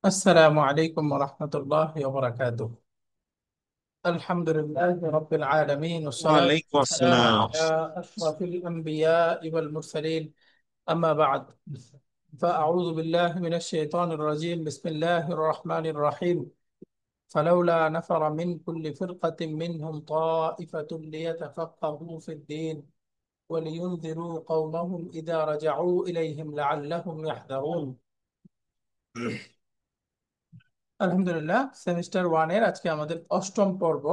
السلام عليكم ورحمة الله وبركاته. الحمد لله رب العالمين، والصلاة ওয়ালাইকুম والسلام আসসালাম। على أشرف الأنبياء والمرسلين. أما بعد، فأعوذ بالله من الشيطان الرجيم. بسم الله الرحمن الرحيم. فلولا نفر من كل فرقة منهم طائفة ليتفقهوا في الدين ولينذروا قومهم إذا رجعوا إليهم لعلهم يحذرون. আলহামদুলিল্লাহ, সেমিস্টার ওয়ানের আজকে আমাদের অষ্টম পর্ব।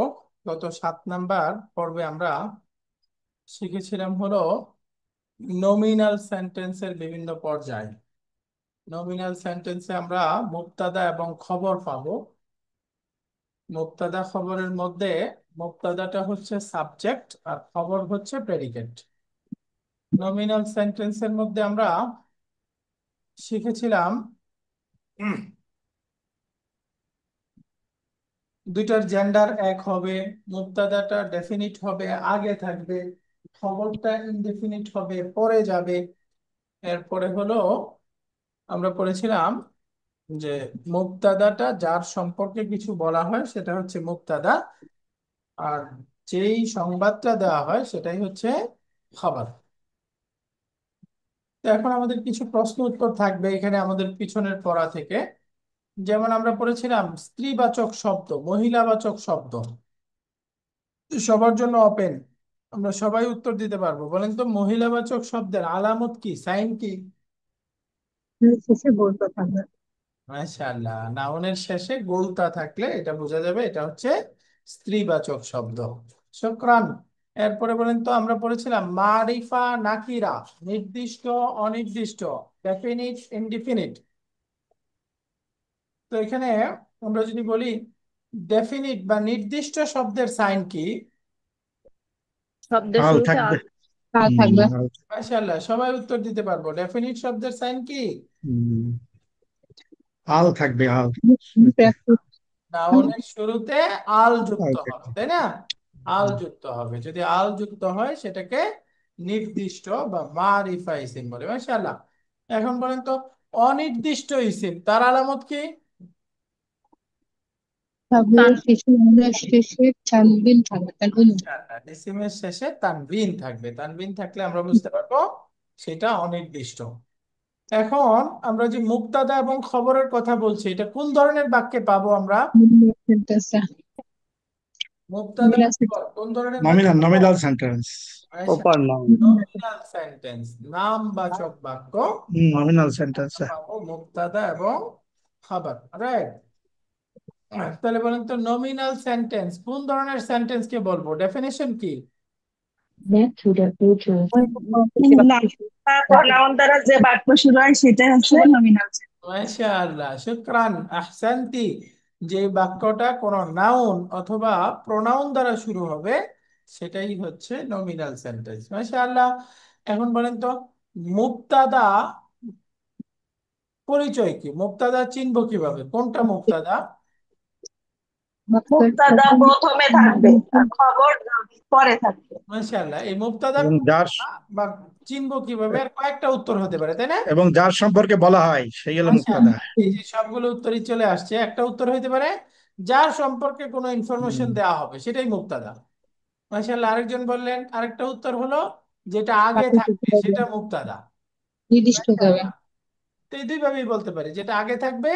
গত 7 নাম্বার পর্বে আমরা শিখেছিলাম হলো নমিনাল সেন্টেন্সের বিভিন্ন পর্যায়। নমিনাল সেন্টেন্সে আমরা মুবতাদা এবং খবর পাবো। মুবতাদা খবরের মধ্যে মুবতাদাটা হচ্ছে সাবজেক্ট আর খবর হচ্ছে প্রেডিকেট। নমিনাল সেন্টেন্সের মধ্যে আমরা শিখেছিলাম দুইটার জেন্ডার এক হবে, মুবতাদাটা ডেফিনিট হবে, আগে থাকবে, খবরটা ইনডেফিনিট হবে, পরে যাবে। এরপরে হলো আমরা পড়েছিলাম যে মুবতাদাটা যার সম্পর্কে কিছু বলা হয় সেটা হচ্ছে মুবতাদা, আর যেই সংবাদটা দেওয়া হয় সেটাই হচ্ছে খবর। তো এখন আমাদের কিছু প্রশ্ন উত্তর থাকবে এখানে আমাদের পিছনের পড়া থেকে। যেমন আমরা পড়েছিলাম স্ত্রীবাচক শব্দ, মহিলাবাচক শব্দ, সবার জন্য ওপেন। আমরা সবাই উত্তর দিতে পারবো। বলেন তো, মহিলাবাচক শব্দের আলামত কি, সাইন কি? শেষে বলতে থাকবে। মাশাআল্লাহ, নাউনের শেষে গোলতা থাকলে এটা বোঝা যাবে এটা হচ্ছে স্ত্রীবাচক শব্দ। শুকরান। এরপরে বলেন তো, আমরা পড়েছিলাম মারিফা নাকিরা, নির্দিষ্ট অনির্দিষ্ট, ডেফিনিট ইনডিফিনিট। তো এখানে আমরা যদি বলি ডেফিনিট বা নির্দিষ্ট শব্দের সাইন কি? শব্দের আল শুরুতে থাকবে। আল থাকবে। আল। মাশাআল্লাহ, সবাই উত্তর দিতে পারবো। ডেফিনিট শব্দের সাইন কি? হুম, আল থাকবে, আল শুরুতে। নাউনের শুরুতে আল যুক্ত আল হবে, থাকবে। তাই না? আল হুম। যুক্ত হবে, যদি আল যুক্ত হয় সেটাকে নির্দিষ্ট বা মারিফা ইসিম বলে। মাশাআল্লাহ। এখন বলেন তো, অনির্দিষ্ট ইসিম তার আলামত কি? শব্দের শেষে তানবিন থাকবে, তানবিন। মাশাআল্লাহ, ইসিমের শেষে তানবিন থাকবে। তানবিন থাকলে আমরা বুঝতে পারবো সেটা অনির্দিষ্ট। এখন আমরা যে মুবতাদা এবং খবরের কথা বলছি, এটা কোন ধরনের বাক্যে পাবো আমরা? মুবতাদা খবর কোন ধরনের বাক্যে নমিনাল পাবো? Nominal sentence. Proper noun. Nominal sentence, নামবাচক বাক্য। Nominal sentence. আমরা পাবো মুবতাদা এবং খাবার, রাইট? তাহলে বলেন তো, নমিনাল সেন্টেন্স কোন ধরনের সেন্টেন্স কে বলবো? ডেফিনেশন কি? না, নাউন দ্বারা যে বাক্য শুরু হয় সেটাই হচ্ছে নমিনাল। মাশাআল্লাহ, শুকরান, আহসানতি। যে বাক্যটা কোন নাউন অথবা প্রোনাউন দ্বারা শুরু হবে সেটাই হচ্ছে নমিনাল সেন্টেন্স। মাশাআল্লাহ। এখন বলেন তো, মুবতাদা পরিচয় কি? মুবতাদা চিনবো কিভাবে, কোনটা মুবতাদা? মুক্তাদা প্রথমে থাকবে আর খবর পরে থাকবে। মাশাআল্লাহ, এই মুবতাদা এবং যার কোনটা বা চিনবো কিভাবে? আর কয়েকটা উত্তর হতে পারে, তাই না? এবং যার সম্পর্কে বলা হয় সেই হলো মুক্তাদা। মাশাআল্লাহ, এই যে সবগুলো উত্তরই চলে আসছে। একটা উত্তর হইতে পারে যার সম্পর্কে কোনো ইনফরমেশন হুম। দেওয়া হবে, সেটাই মুবতাদা। মাশাআল্লাহ, আরেকজন বললেন আরেকটা উত্তর হলো যেটা আগে থাকবে সেটা মুবতাদা। নির্দিষ্ট হবে। মাশাআল্লাহ। তো এই দুই ভাবেই বলতে পারি, যেটা আগে থাকবে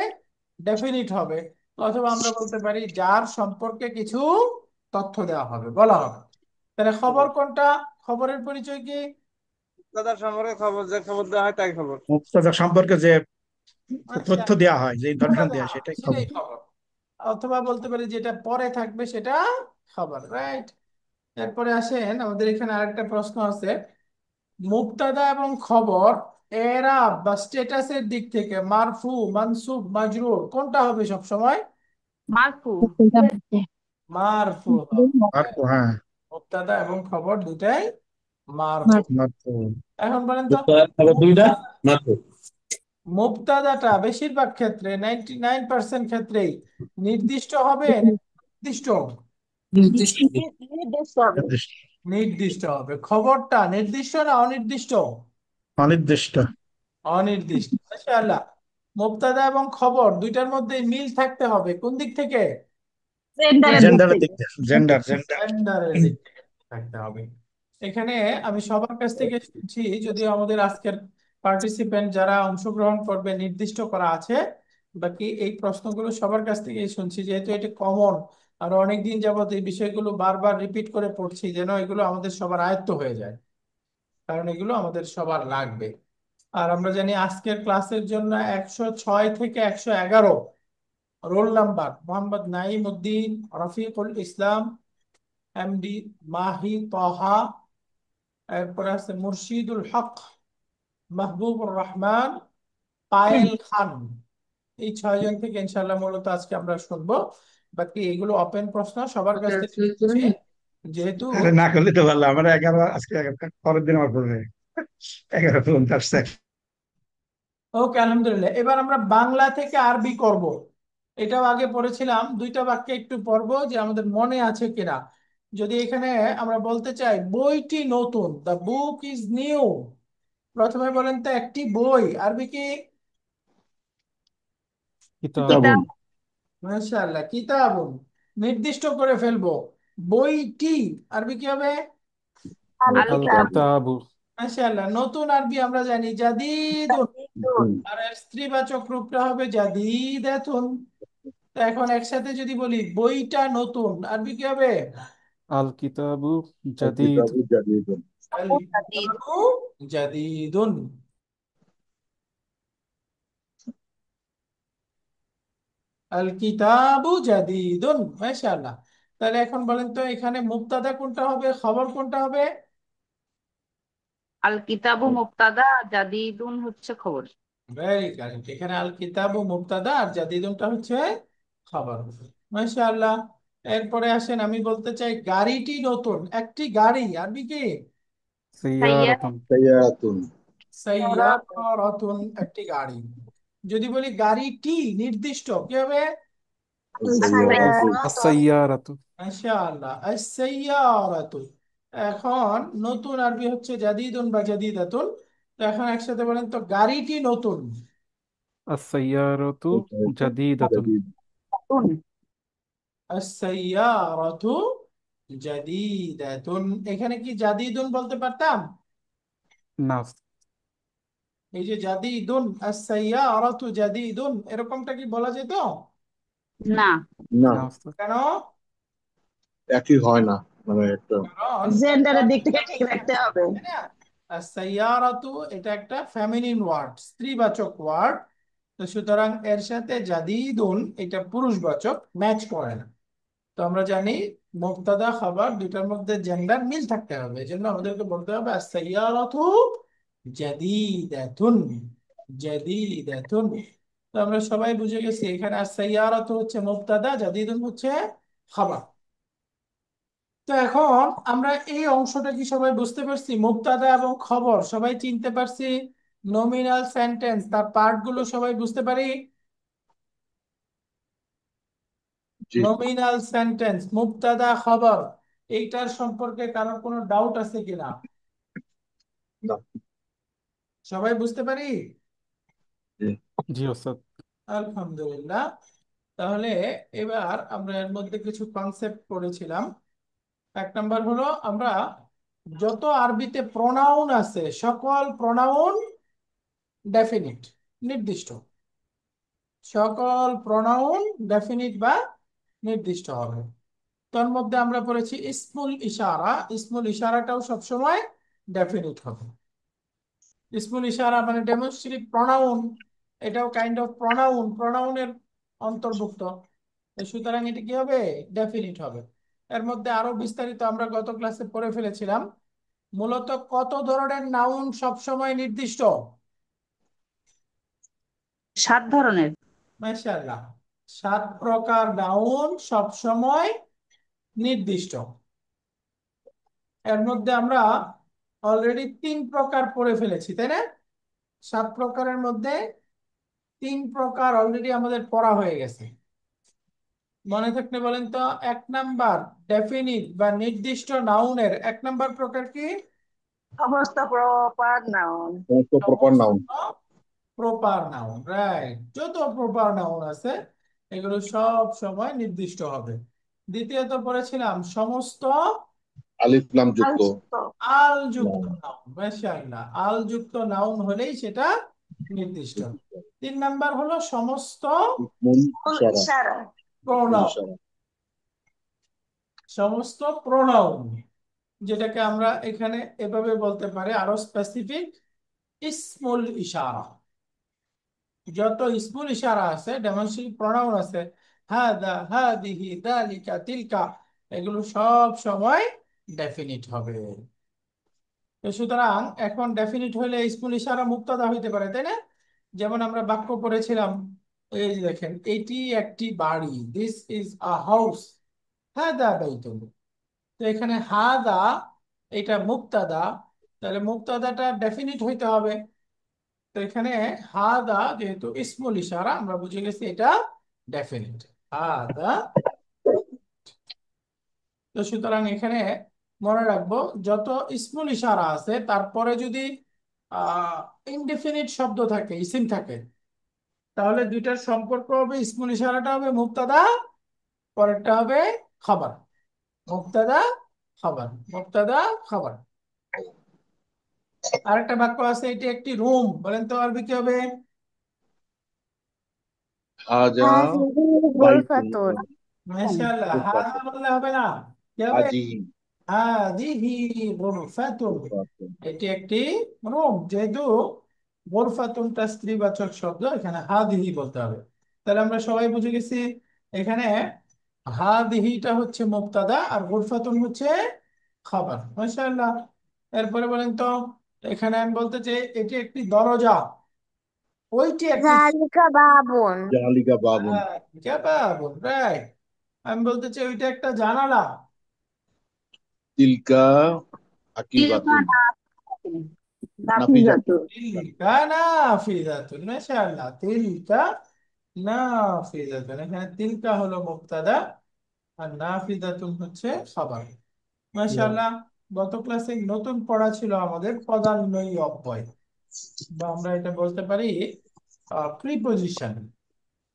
ডেফিনিট হবে, অথবা আমরা বলতে পারি যার সম্পর্কে কিছু তথ্য দেওয়া হবে, বলা হবে। তাহলে খবর কোনটা? খবরের পরিচয় কি? মুক্তাদার সম্পর্কে খবর, যে খবর দেওয়া হয় তাই খবর। মুক্তাদা সম্পর্কে যে তথ্য মাশাআল্লাহ, দেওয়া হয়, যে ইনফরমেশন দেওয়া হয় সেটাই খবর। সেটাই খবর। অথবা বলতে পারি যেটা পরে থাকবে সেটা খবর, রাইট? এরপরে আসেন, আমাদের এখানে আরেকটা প্রশ্ন আছে। মুবতাদা এবং খবর এরাব বা স্ট্যাটাসের দিক থেকে মারফু, মানসুব, মাজরুর কোনটা হবে সব সময়? মারফু। মারফু হবে। আর হ্যাঁ। মুবতাদা এবং খবর দুটাই মারফু। মাত্র। এখন বলেন তো, খবর দুইটা মুবতাদা মারফু। মুবতাদাটা বেশিরভাগ ক্ষেত্রে 99% ক্ষেত্রেই নির্দিষ্ট হবে, নির্দিষ্ট নির্দিষ্ট নির্দিষ্ট হবে। নির্দিষ্ট। নির্দিষ্ট হবে। খবরটা নির্দিষ্ট না অনির্দিষ্ট? অনির্দিষ্ট। অনির্দিষ্ট। মাশাআল্লাহ। মুবতাদা এবং খবর দুইটার মধ্যে মিল থাকতে হবে কোন দিক থেকে? জেন্ডারের দিক জেন্ডারের থেকে। দিক দিয়ে, জেন্ডার জেন্ডার। জেন্ডারের দিক থেকে থাকতে হবে। এখানে আমি সবার কাছ থেকে শুনছি, যদিও আমাদের আজকের পার্টিসিপেন্ট যারা অংশগ্রহণ করবে নির্দিষ্ট করা আছে, বাকি এই প্রশ্নগুলো সবার কাছ থেকেই শুনছি, যেহেতু এটা কমন। আর অনেকদিন যাবত এই বিষয়গুলো বারবার রিপিট করে পড়ছি, যেন এগুলো আমাদের সবার আয়ত্ত হয়ে যায়, কারণ এগুলো আমাদের সবার লাগবে। আর আমরা জানি আজকের ক্লাসের জন্য 106 থেকে 111 roll number: Mohammad Naim Uddin, Rafiqul Islam, MD Mahi Taha, এরপরে আছে মুর্শিদুল হক, মাহবুবুর রহমান, পায়েল খান। এই 6 জন থেকে ইনশাল্লাহ মূলত আজকে আমরা শুনবো। বাকি এগুলো ওপেন প্রশ্ন, সবার কাছ থেকে শুনছি, যেহেতু। আরে না করলে তো ভালো, আমার 11 আজকে 11, পরের দিন আমার পড়বে 11 পর্যন্ত। ওকে, আলহামদুলিল্লাহ। এবার আমরা বাংলা থেকে আরবি করব। এটাও আগে পড়েছিলাম, দুইটা বাক্যে একটু পড়বো যে আমাদের মনে আছে কিনা। যদি এখানে আমরা বলতে চাই বইটি নতুন, দ্য বুক ইজ নিউ, প্রথমে বলেন তো একটি বই আরবি কি? কিতাব। কিতাব। মাশাআল্লাহ, কিতাবুন। নির্দিষ্ট করে ফেলবো, বইটি আরবি কি হবে? আল আল কিতাব। কিতাবু। মাশাআল্লাহ। নতুন আরবি আমরা জানি জাদিদুন, আর এর স্ত্রীবাচক রূপটা হবে জাদিদাতুন। তো এখন একসাথে যদি বলি বইটা নতুন, আরবি কি হবে? আল কিতাবু জাদিদ। আল কিতাবু জাদিদুন। আল কিতাবু জাদিদুন, মাশাআল্লাহ। তাহলে এখন বলেন তো এখানে মুবতাদা কোনটা হবে, খবর কোনটা হবে? আল কিতাবু মুবতাদা, জাদিদুন হচ্ছে খবর। Very correct. এখানে আল কিতাবু মুবতাদা আর জাদিদুনটা হচ্ছে খবর। মাশাআল্লাহ। এরপরে আসেন, আমি বলতে চাই গাড়িটি নতুন, একটি গাড়ি আরবি কি? সাইয়ারাতুন। সাইয়ারাতুন, একটি গাড়ি। যদি বলি গাড়িটি নির্দিষ্ট কি হবে? আস-সাইয়ারাতু। মাশাআল্লাহ, আস-সাইয়ারাতু। এখন নতুন আরবি হচ্ছে জাদিদুন বা জাদিদাতুন। তো এখন একসাথে বলেন তো গাড়িটি নতুন। আস-সাইয়ারাতু জাদিদাতুন। নতুন। আস-সাইয়ারাতু জাদিদাতুন। এখানে কি জাদিদুন বলতে পারতাম? না। এই যে জাদিদুন, আস-সাইয়ারাতু জাদিদুন, এরকমটা কি বলা যেত? না। না উস্তাদ। কেন? কারণ জেন্ডারের দিক থেকে ঠিক রাখতে হবে। তাই না? সাইয়ারাতু এটা একটা ফেমিনিন ওয়ার্ড, স্ত্রীবাচক ওয়ার্ড। তো সুতরাং এর সাথে জাদিদুন এটা পুরুষবাচক, ম্যাচ করে না। তো আমরা জানি মুবতাদা খাবার দুইটার মধ্যে জেন্ডার মিল থাকতে হবে, এজন্য আমাদেরকে বলতে হবে সাইয়ারাতু জাদিদাতুন, জাদিদাতুন। তো আমরা সবাই বুঝে গেছি এখানে সাইয়ারাতু হচ্ছে মুবতাদা, জাদিদুন হচ্ছে খাবার। তো এখন আমরা এই অংশটা কি সবাই বুঝতে পারছি? মুবতাদা এবং খবর সবাই চিনতে পারছি। নমিনাল সেন্টেন্স তার পার্ট গুলো সবাই বুঝতে পারি। নমিনাল সেন্টেন্স, মুবতাদা খবর, এইটার সম্পর্কে কারোর কোনো ডাউট আছে কিনা? সবাই বুঝতে পারি? জি উস্তাদ। আলহামদুলিল্লাহ। তাহলে এবার আমরা এর মধ্যে কিছু কনসেপ্ট পড়েছিলাম। এক নাম্বার হলো আমরা যত আরবিতে প্রোনাউন আছে সকল প্রোনাউন ডেফিনিট, নির্দিষ্ট। সকল প্রোনাউন ডেফিনিট বা নির্দিষ্ট হবে। তার মধ্যে আমরা পড়েছি ইসমুল ইশারা, ইসমুল ইশারাটাও সবসময় ডেফিনিট হবে। ইসমুল ইশারা মানে ডেমনস্ট্রেটিভ প্রোনাউন, এটাও কাইন্ড অফ প্রোনাউন, প্রোনাউনের অন্তর্ভুক্ত। তো সুতরাং এটা কি হবে? ডেফিনিট হবে। এর মধ্যে আরো বিস্তারিত আমরা গত ক্লাসে পড়ে ফেলেছিলাম। মূলত কত ধরনের নাউন সবসময় নির্দিষ্ট? 7 ধরনের। মাশাআল্লাহ, 7 প্রকার নাউন সবসময় নির্দিষ্ট। এর মধ্যে আমরা অলরেডি 3 প্রকার পড়ে ফেলেছি, তাই না? 7 প্রকারের মধ্যে 3 প্রকার অলরেডি আমাদের পড়া হয়ে গেছে। মনে থাকলে বলেন তো, 1 নাম্বার ডেফিনিট বা নির্দিষ্ট নাউনের 1 নাম্বার প্রকার কি? সমস্ত প্রপার নাউন। সমস্ত প্রপার নাউন, রাইট। যত প্রপার নাউন আছে এগুলো সব সময় নির্দিষ্ট হবে। দ্বিতীয়ত পড়েছিলাম সমস্ত আলিফ লাম যুক্ত আলযুক্ত আল যুক্ত নাউন, মাশাআল্লাহ, আল যুক্ত নাউন হলেই সেটা নির্দিষ্ট। 3 নাম্বার হলো সমস্ত ইসমুল ইসমুল ইশারা ইশারা প্রোনাউন, ইশারা সমস্ত প্রোনাউন, যেটাকে আমরা এখানে এভাবে বলতে পারি আরো স্পেসিফিক, ইসমুল ইশারা। যত ইসমুল ইশারা আছে, ডেমনস্ট্রেটিভ প্রোনাউন আছে, হাদা, হাদিহি, দালিকা, তিলকা, এগুলো সব সময় ডেফিনিট হবে। তো সুতরাং এখন ডেফিনিট হইলে ইসমুল ইশারা মুক্তাদা হইতে পারে, তাই না? যেমন আমরা বাক্য পড়েছিলাম, এই যে দেখেন, এটি একটি বাড়ি, দিস ইজ আ হাউস, হাদা বাইতুন। তো এখানে হাদা, এটা মুক্তাদা, তাহলে মুক্তাদাটা ডেফিনিট হইতে হবে। তো এখানে হাদা যেহেতু ইসমুল ইশারা, আমরা বুঝে গেছি এটা ডেফিনিট, হাদা। তো সুতরাং এখানে মনে রাখবো, যত ইসমুল ইশারা আছে তারপরে যদি ইনডেফিনিট শব্দ থাকে, ইসিম থাকে, তাহলে দুইটার সম্পর্ক হবে, ইসমুল ইশারাটা হবে মুক্তাদা, পরেরটা হবে খবর, মুক্তাদা খবর, মুক্তাদা খবর। আরেকটা বাক্য আছে, এটি একটি রুম, বলেন তো আরবি কি হবে? হাজা হাজিহি বাইতুল গুরফাতুন। মাশাআল্লাহ, হাদা বললে হবে না, কি হবে? হাজিহি হাদিহি গুরফাতুন, এটি একটি রুম। যেহেতু গোরফাতুনটা স্ত্রীবাচক শব্দ, এখানে হাদিহি বলতে হবে। তাহলে আমরা সবাই বুঝে গেছি, এখানে হাদিহিটা হচ্ছে মুবতাদা আর গোরফাতুন হচ্ছে খবর, মাশাআল্লাহ। এরপরে বলেন তো, এখানে আমি বলতে চাই এটি একটি দরজা, ওইটি একটি, যালিকা বাবুন। জালিকা বাবুন রাইট। আমি বলতে চাই ওইটা একটা জানালা, তিলকা তিলকা আকিবাতুন নাফিজাতুন নাফিজাতুন তিলকা নাফিজাতুন, মাশাআল্লাহ, তিলকা নাফিজাতুন। এখানে তিলকা হলো মুবতাদা আর নাফিজাতুন হচ্ছে খবর, মাশাআল্লাহ। গত ক্লাসে নতুন পড়া ছিল আমাদের পদান্বয়ী অব্যয়, বা আমরা এটা বলতে পারি প্রিপজিশন।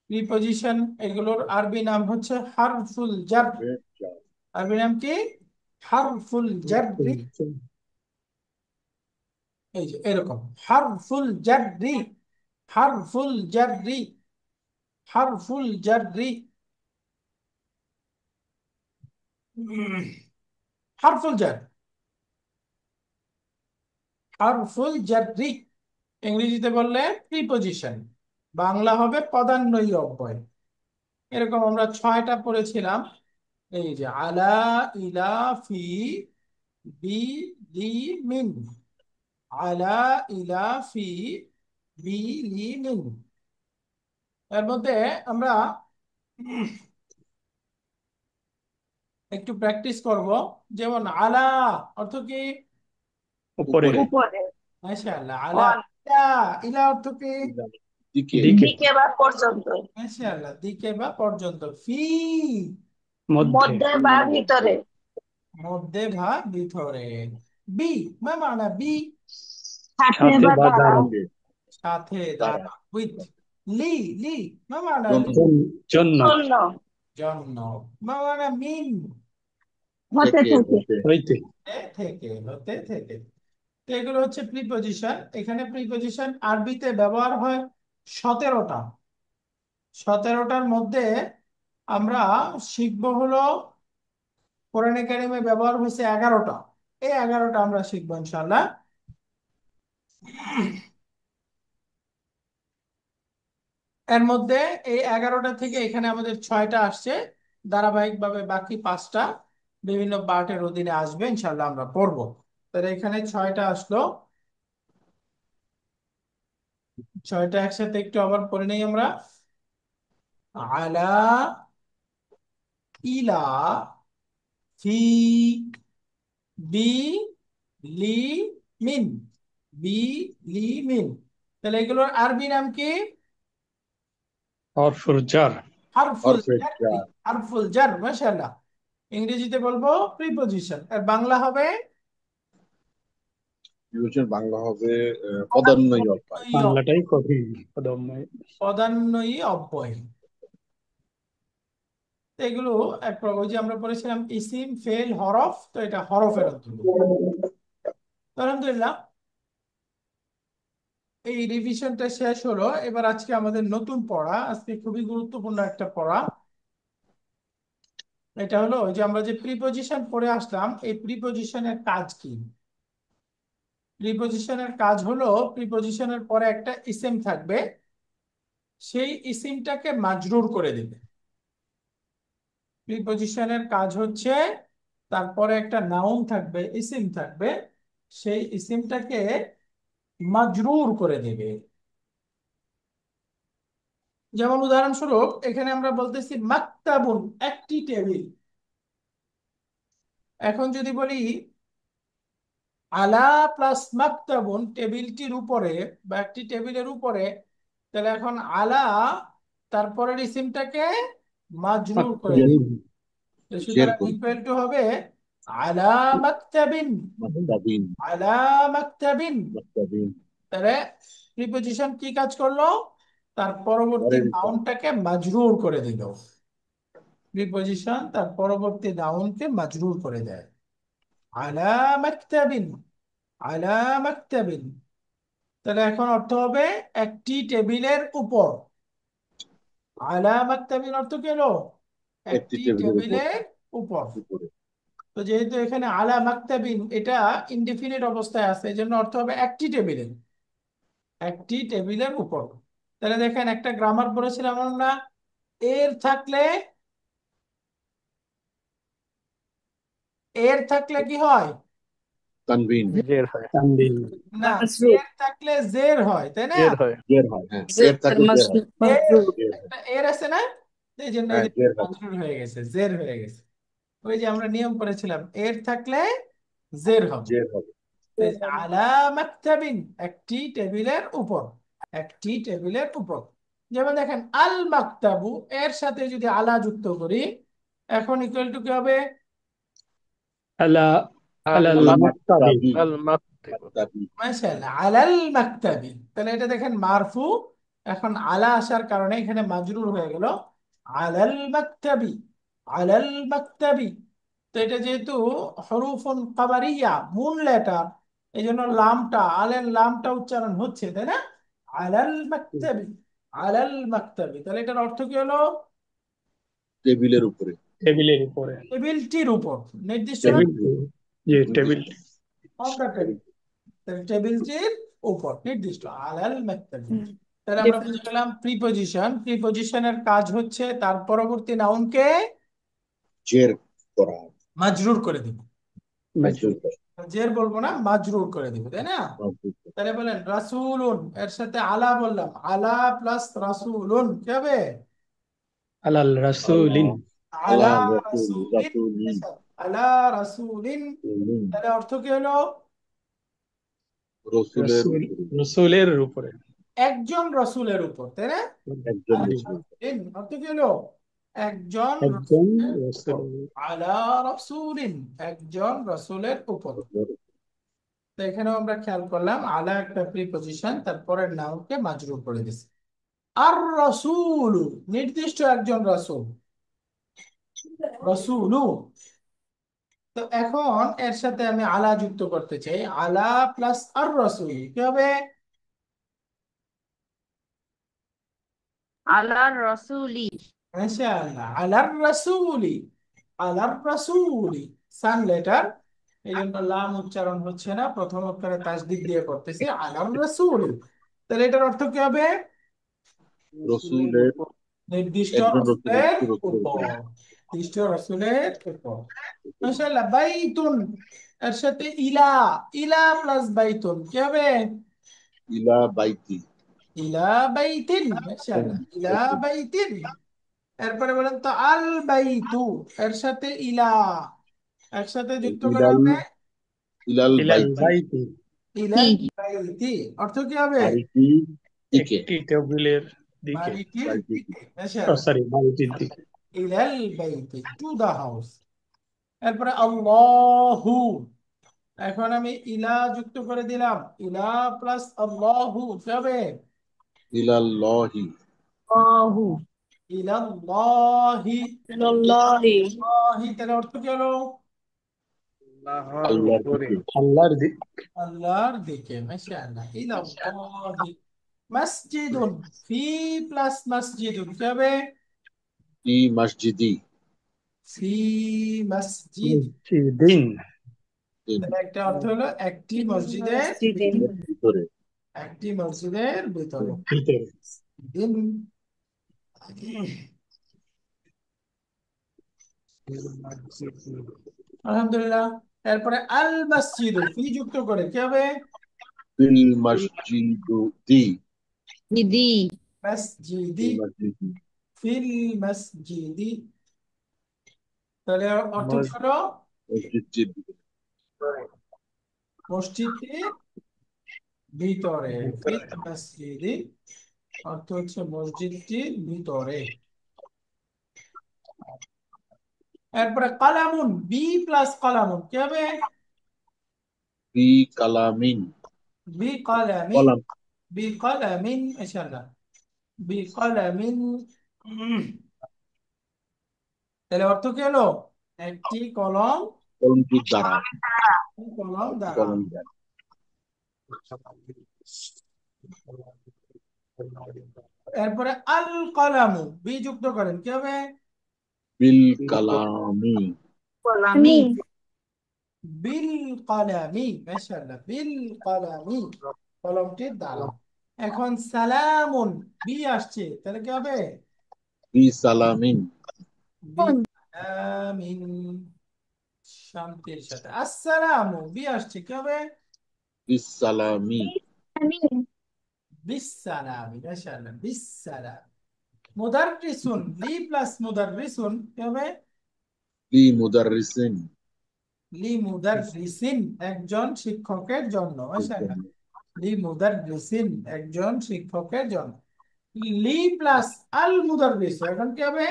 প্রিপজিশন এগুলোর আরবি নাম হচ্ছে হারফুল জার। আরবি নাম কি? হারফুল জাররি। এই যে এরকম হারফুল জাররি, হারফুল জাররি, হারফুল জাররি, হারফুল জার, হারফুল জাররি। ইংরেজিতে বললে প্রিপজিশন, বাংলা হবে পদান্বয়ী অব্যয়। এরকম আমরা 6টা পড়েছিলাম, এই যে আলা, ইলা, ফি, বি, লি, মিন, আলা, ইলা, ফি, বি, লি, মিন। এর মধ্যে আমরা একটু প্র্যাকটিস করব। যেমন আলা অর্থ কি? উপরে উপরে, মাশাআল্লাহ, আলা। অন, ইলা, ইলা অর্থ কি? দিকে দিকে দিকে বা পর্যন্ত, মাশাআল্লাহ, দিকে বা পর্যন্ত। ফি, মধ্যে মধ্যে বা ভিতরে, মধ্যে বা ভিতরে। বি, মা মানা বি? সাথে সাথে বা বা দ্বারা, দ্বারা সাথে, দ্বারা দ্বারা, উইথ। লি, লি, মা মানা লি? জন্য জন্য, জন্য। মা মানা মিন? হতে থেকে থেকে, হতে হইতে থেকে, হতে থেকে। তো এগুলো হচ্ছে প্রিপজিশন। এখানে প্রিপজিশন আরবিতে ব্যবহার হয় 17টা। 17টার মধ্যে আমরা শিখবো হলো, কোরআনে কারিমে ব্যবহার হয়েছে 11টা। এই 11টা আমরা শিখবো ইনশাল্লাহ। এর মধ্যে এই 11টা থেকে এখানে আমাদের 6টা আসছে, ধারাবাহিকভাবে বাকি 5টা বিভিন্ন পার্টের অধীনে আসবে, ইনশাল্লাহ আমরা পড়বো। তাহলে এখানে 6টা আসলো, 6টা একসাথে একটু আবার পড়ে নেই আমরা। আলা, ইলা, ফি, বি, লি, মিন, বি, লি, মিন। তাহলে এগুলোর আরবি নাম কি? হরফুল জার হারফুল হরফে জার। জার হারফুল জার, মাশাআল্লাহ। ইংরেজিতে বলবো প্রিপজিশন, আর বাংলা হবে বিবেচন বাংলা হবে পদান্বয়ী অব্যয়। বাংলাটাই কঠিন পদময়। পদান্বয়ী অব্যয়। তো এগুলো এক প্রকার, ওই যে আমরা পড়েছিলাম ইসিম ফেল হরফ, তো এটা হরফের অন্তর্ভুক্ত। তো আলহামদুলিল্লাহ, এই রিভিশনটা শেষ হলো। এবার আজকে আমাদের নতুন পড়া, আজকে খুবই গুরুত্বপূর্ণ একটা পড়া। এটা হলো ওই যে আমরা যে প্রিপজিশন পড়ে আসলাম, এই প্রিপজিশনের কাজ কি? প্রিপজিশনের কাজ হলো প্রিপজিশনের পরে একটা ইসিম থাকবে, সেই ইসিমটাকে মাজরুর করে দেবে। প্রিপজিশনের কাজ হচ্ছে তারপরে একটা নাউন থাকবে, ইসিম থাকবে, সেই ইসিমটাকে মাজরুর করে দেবে। যেমন উদাহরণস্বরূপ এখানে আমরা বলতেছি মাকতাবুন, একটি টেবিল। এখন যদি বলি আলা প্লাস মাকতাবুন, টেবিলটির উপরে বা একটি টেবিলের উপরে, তাহলে এখন আলা তারপরের ইসিমটাকে মাজরুর করে জের দেবে। তো জের সুতরাং করি। ইকুয়াল টু হবে আলা মাকতাবিন, মাক্তাবিন আলা মাকতাবিন। মাক্তাবিন। তাহলে প্রিপজিশন কি কাজ করলো? তার পরবর্তী পরের নাউনটাকে মাজরুর করে দিল। প্রিপজিশন তার পরবর্তী নাউনকে মাজরুর করে দেয়। আলা মাকতাবিন, আলা মাকতাবিন। তাহলে এখন অর্থ হবে একটি টেবিলের উপর। আলা মাকতাবিন অর্থ কি হলো? একটি একটি টেবিলের উপর টেবিলের উপর। উপরে। তো যেহেতু এখানে আলা মাকতাবিন এটা ইনডিফিনিট অবস্থায় আছে, এই জন্য অর্থ হবে একটি টেবিলের, একটি টেবিলের উপর। তাহলে দেখেন একটা গ্রামার পড়েছিলাম আমরা, এর থাকলে, এর থাকলে কি হয়? তানবিন জের হয়। তানবিন। না, মাজরুর। এর থাকলে জের হয়, তাই না? জের হয়। জের হয়, হ্যাঁ জের এর থাকলে জের হয়। এর মাজরুর। জের হয়, একটা এর আছে না, এই জন্য এই হ্যাঁ যে জের হবে। মাজরুর হয়ে গেছে, জের হয়ে গেছে। ওই যে আমরা নিয়ম করেছিলাম এর থাকলে জের হবে। জের হবে। তো এই যে আলা মাকতাবিন, একটি টেবিলের উপর, একটি টেবিলের উপর। যেমন দেখেন আল মাকতাবু, এর সাথে যদি আলা যুক্ত করি, এখন ইকুয়াল টু কি হবে? আলা আল আলাল আলা মাক্তাবি। মাক্তাবি আল মাকতিব। মাক্তাবি। মাশাআল্লাহ, আলাল মাকতাবি। তাহলে এটা দেখেন মারফু, এখন আলা আসার কারণে এখানে মাজরুর হয়ে গেল। আলাল মাকতাবি, আলাল মাকতাবি। তো এটা যেহেতু হরুফুন কাবারিয়া, মুন লেটার, এই জন্য লামটা, আলের লামটা উচ্চারণ হচ্ছে, তাই না? আলাল মাকতাবি, আলাল মাকতাবি। তাহলে এটার অর্থ কি হলো? টেবিলের উপরে। টেবিলের উপরে। টেবিলটির উপর, নির্দিষ্ট না, টেবিল, জি টেবিল। নির্দিষ্ট অন দ্য টেবিল। টেবিল। তাহলে টেবিলটির উপর, নির্দিষ্ট, আলাল মাকতাবি। তাহলে আমরা বুঝে গেলাম প্রিপজিশন, প্রিপজিশনের কাজ হচ্ছে তার পরবর্তী নাউনকে জের করা, মাজরুর করে দিব। মাজরুর করা, জের বলবো না, মাজরুর করে দিব, তাই না? মাজরুর করা। তাহলে বলেন রাসূলুন, এর সাথে আলা বললাম, আলা প্লাস রাসূলুন কি হবে? আলাল রাসূলিন। আলা আলা রাসূল রাসূলিন, রাসূলিন আলা রাসূলিন। রাসূলিন। তাহলে অর্থ কি হলো? রসুলের রাসূল, উপরে, রাসূলের উপরে। একজন রসুলের উপর, তাই না? একজন জি, রসুল। রাসূলিন অর্থ কি হলো? একজন একজন রসুলের উপর। রাসূল। আলা রাসূলিন, একজন রসুলের উপর। তো এখানেও আমরা খেয়াল করলাম আলা একটা প্রিপজিশন, তারপরের নাউনকে মাজরুর করে দিছে। আর রসুল, নির্দিষ্ট একজন রসুল, রসুলু। তো এখন এর সাথে আমি আলা যুক্ত করতে চাই, আলা প্লাস আর রসুল কি হবে? আলার রসুলি। মাশাআল্লাহ, আলার রাসূলি, আলার রাসূলি, সান লেটার, এই জন্য লাম উচ্চারণ হচ্ছে না, প্রথম অক্ষরে তাসদিদ দিয়ে করতেছি, আলার রাসূল। তাহলে এটার অর্থ কি হবে? রসুলের, নির্দিষ্ট একজন রসুলের রসুলের রসুলের উপর, উপরে। নির্দিষ্ট রসুলের উপর। মাশাআল্লাহ, বাইতুন, এর সাথে ইলা, ইলা প্লাস বাইতুন কি হবে? ইলা বাইতি। ইলা বাইতিন, মাশাআল্লাহ, ইলা বাইতিন। এরপরে বলেন তো আল বাইতু, এর সাথে ইলা, একসাথে যুক্ত করে ইলাল, হবে ইলাল ইলাল বাইতি। বাইতি। ইলাল বাইতি। অর্থ কি হবে? বাড়িটি দিকে, একটি টেবিলের দিকে। বাড়িটির বাড়িটির দিকে। দিকে। মাশাআল্লাহ, সরি, বাড়িটির দিকে। ইলাল বাইতি, টু দা হাউস। এরপরে আল্লাহু, এখন আমি ইলা যুক্ত করে দিলাম, ইলা প্লাস আল্লাহু কি হবে? ইলাল্লাহি অহু ইলাল্লাহি। ইলাল্লাহি আল্লাহি তাহলে অর্থ কি হলো? আল্লাহর দিকে আল্লাহর দিক আল্লাহর দিকে। মাশাআল্লাহ। ইলাল্লাহি। মসজিদুন, ফি প্লাস মসজিদুন কি হবে? ফি মসজিদি ফি মসজিদ। দিন দিন তাহলে একটা অর্থ হলো একটি মসজিদের, মসজিদে এর ভিতরে একটি মসজিদের ভিতরে। ভিতরে দিন। আলহামদুলিল্লাহ। এরপরে আল মসজিদ, ফি যুক্ত করে কি হবে? ফিল মসজিদি দিদি মসজিদি। Feel মসজিদি feel মসজিদি। তাহলে অর্থ কি হলো? মসজিদটির মসজিদটির ভিতরে। ফিল মসজিদি অর্থ হচ্ছে মসজিদটির ভিতরে। এরপরে কালামুন, বি প্লাস কালামুন কি হবে? ফি কালামিন বি কালামিন। কলাম বি কালামিন। মাশাআল্লাহ। বি কালামিন। তাহলে অর্থ কি হলো? একটি কলম, কলমটির দ্বারা কলম একটি দ্বারা। কলম দ্বারা এরপরে আল কলামু, বি যুক্ত করেন কি হবে? বিল কালামি কলামি বিল কলামি। মাশাআল্লাহ। বিল কলামি, কলমটির দ্বারা। এখন সালামুন, বি আসছে, তাহলে কি হবে? বি সালামিন বি সালামিন, শান্তির সাথে। আসসালামু, বি আসছে, কি হবে? বিস সালামি বিসসালামি। মাশাআল্লাহ। বিসসালাম। মুদাররিসুন, লি প্লাস মুদাররিসুন কি হবে? লি মুদাররিসিন লি মুদাররিসিন, একজন শিক্ষকের জন্য। মাশাআল্লাহ। লি মুদাররিসিন, একজন শিক্ষকের জন্য। লি প্লাস আল মুদাররিস, এখন কি হবে?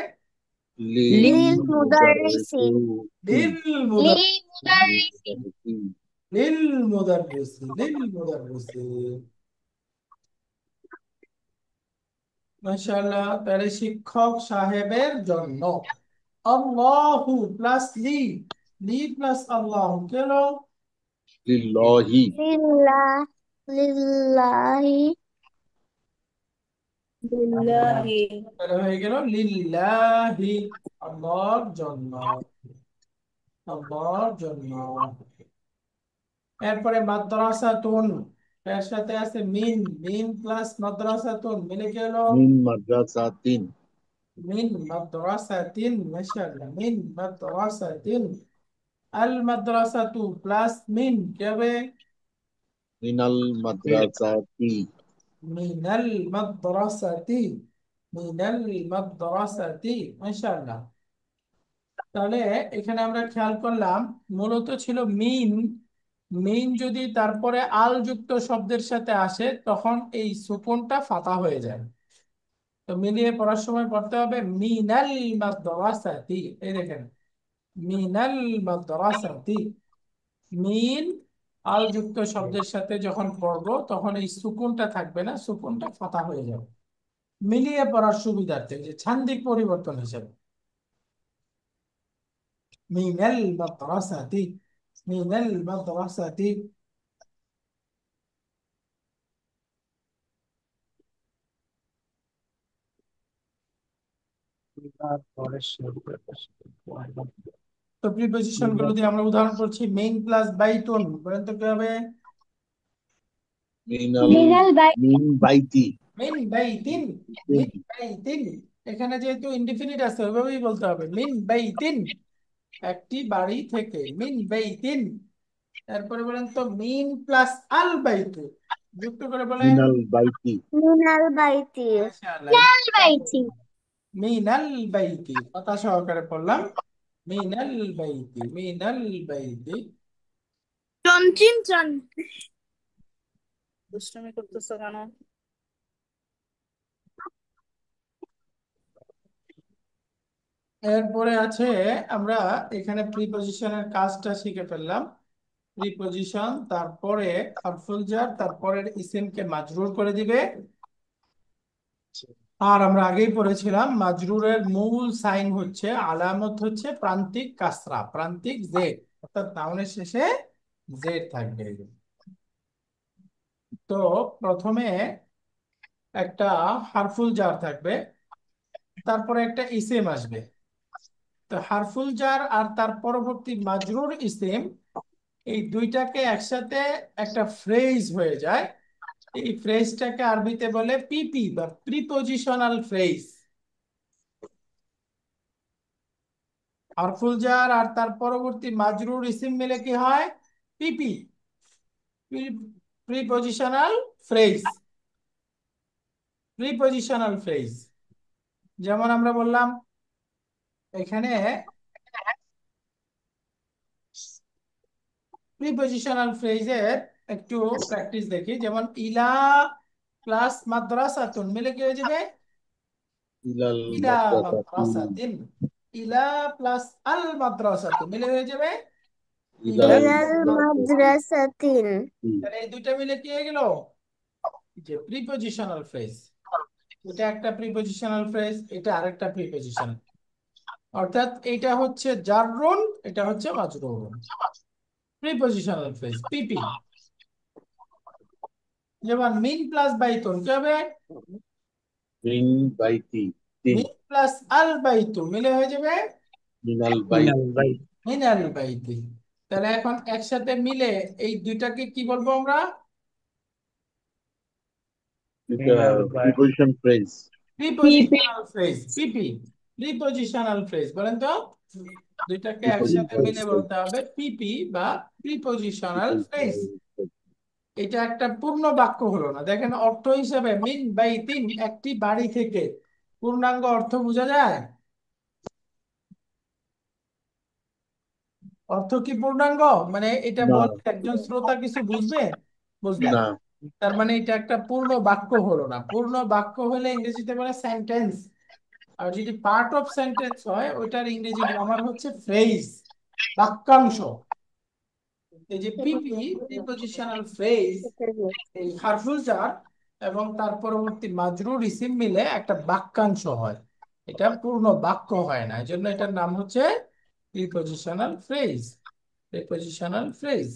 লি লিল মুদাররিসিন লিল মুদাররিসিন লিল মুদাররিস, লিল মুদাররিস। মাশাআল্লাহ। তাহলে শিক্ষক সাহেবের জন্য। আল্লাহু প্লাস লি, লি প্লাস আল্লাহ কেন? লিল্লাহি লিল্লাহি লিল্লাহি তাহলে হয়ে গেল লিল্লাহি, আল্লাহর জন্য। আল্লাহর জন্য। এরপরে মাদ্রাসাতুন, এর সাথে আছে মিন, মিন প্লাস মাদ্রাসাতুন মিলে গেল মিন মাদ্রাসাতিন মিন মাদ্রাসাতিন। মাশাআল্লাহ। মিন মাদ্রাসাতিন। আল মাদ্রাসাতু প্লাস মিন কি হবে? মিনাল মাদ্রাসাতি মিনাল মাদ্রাসাতি। মিনাল মাদ্রাসাতি। মাশাআল্লাহ। তাহলে এখানে আমরা খেয়াল করলাম মূলত ছিল মিন। মিন যদি তারপরে আল যুক্ত শব্দের সাথে আসে তখন এই সুকুনটা ফাতা হয়ে যায়। তো মিলিয়ে পড়ার সময় পড়তে হবে মিনাল মাদ্রাসাতি। এই দেখেন, মিনাল মাদ্রাসাতি। মিন আল যুক্ত শব্দের সাথে যখন পড়বো তখন এই সুকুনটা থাকবে না, সুকুনটা ফাতা হয়ে যাবে। মিলিয়ে পড়ার সুবিধার্থে, যে ছান্দিক পরিবর্তন হিসেবে। মিনাল মাদ্রাসাতি, মিনাল মাদ্রাসাতি। তো প্রিপোজিশন গুলো দিয়ে আমরা উদাহরণ করছি। মেইন প্লাস বাইটুন বলেন তো কি হবে? মিনাল মিন বাইতি মিন বাইতিন। মিন বাইতিন। এখানে যেহেতু ইনডিফিনিট আছে ওইভাবেই বলতে হবে মিন বাইতিন, একটি বাড়ি থেকে। মিন বাইতিন। এরপরে বলেন তো মিন প্লাস আল বাইতু যুক্ত করে বলেন। মিনাল বাইতি মিনাল বাইতি মাশাআল্লাহ। বাইতি মিনাল বাইতি, কথা সহকারে পড়লাম। মিনাল বাইতি, মিনাল বাইতি। চঞ্চিন দুষ্টুমি করতেছো কেন? এরপরে আছে আমরা এখানে প্রিপজিশনের কাজটা শিখে ফেললাম। প্রিপজিশন, তারপরে হারফুল জার, তারপরে ইসিমকে মাজরুর করে দিবে। আর আমরা আগেই পড়েছিলাম মাজরুরের মূল সাইন হচ্ছে, আলামত হচ্ছে প্রান্তিক কাসরা, প্রান্তিক জেড, অর্থাৎ নাউনের শেষে জেড থাকবে। তো প্রথমে একটা হারফুল জার থাকবে, তারপরে একটা ইসিম আসবে। তো হারফুল জার আর তার পরবর্তী মাজরুর ইসিম, এই দুইটাকে একসাথে একটা ফ্রেজ হয়ে যায়। এই ফ্রেজটাকে আরবিতে বলে পিপি বা প্রিপজিশনাল ফ্রেজ। হারফুল জার আর তার পরবর্তী মাজরুর ইসিম মিলে কি হয়? পিপি, প্রিপজিশনাল ফ্রেজ। প্রিপজিশনাল ফ্রেজ যেমন আমরা বললাম এখানে প্রিপজিশনাল ফ্রেজের একটু প্র্যাকটিস দেখি। যেমন ইলা প্লাস মাদ্রাসাতুন মিলে কি হয়ে যাবে? ইলাল ইলা মাদ্রাসাতি, মাদ্রাসাতিন। ইলা প্লাস আল মাদ্রাসাতু মিলে হয়ে যাবে ইলাল ইলাল ইলাল মাদ্রাসাতি। মাদ্রাসাতিন। তাহলে এই দুইটা মিলে কি হয়ে গেল? যে প্রিপজিশনাল ফ্রেজ। এটা একটা প্রিপজিশনাল ফ্রেজ, এটা আরেকটা প্রিপজিশন। অর্থাৎ এটা হচ্ছে জাররুন, এটা হচ্ছে মাজরুরুন। প্রিপজিশনাল ফ্রেজ পিপি। যেমন মিন প্লাস বাইতুন কি হবে? মিন বাইতি, তিন, মিন প্লাস আল বাইতু মিলে হয়ে যাবে মিনাল মিনাল বাইতি, ভাই মিনাল বাইতি। তাহলে এখন একসাথে মিলে এই দুইটাকে কি বলবো আমরা? এটা মিনাল ভাই প্রিপোজিশন ফ্রেজ, প্রিপজিশনাল ফ্রেজ পিপি। প্রিপজিশনাল ফ্রেজ বলেন তো, দুইটাকে একসাথে প্রিপোজিশনাল মিলে ফ্রেজ, বলতে হবে পিপি বা প্রিপজিশনাল ফ্রেজ। এটা একটা পূর্ণ বাক্য হলো না। দেখেন অর্থ হিসেবে মিন বাই তিন, একটি বাড়ি থেকে, পূর্ণাঙ্গ অর্থ বোঝা যায়? অর্থ কি পূর্ণাঙ্গ? মানে এটা না, বলে একজন শ্রোতা কিছু বুঝবে? বুঝবে না। না, তার মানে এটা একটা পূর্ণ বাক্য হলো না। পূর্ণ বাক্য হলে ইংরেজিতে বলে সেন্টেন্স। আর যদি পার্ট অফ সেন্টেন্স হয় ওইটার ইংরেজি গ্রামার হচ্ছে ফ্রেজ, বাক্যাংশ। এই যে পিপি, প্রিপজিশনাল ফ্রেজ, এই হারফুল জার এবং তার পরবর্তী মাজরুর ইসিম মিলে একটা বাক্যাংশ হয়। এটা পূর্ণ বাক্য হয় না, এই জন্য এটার নাম হচ্ছে প্রিপজিশনাল ফ্রেজ। Prepositional phrase.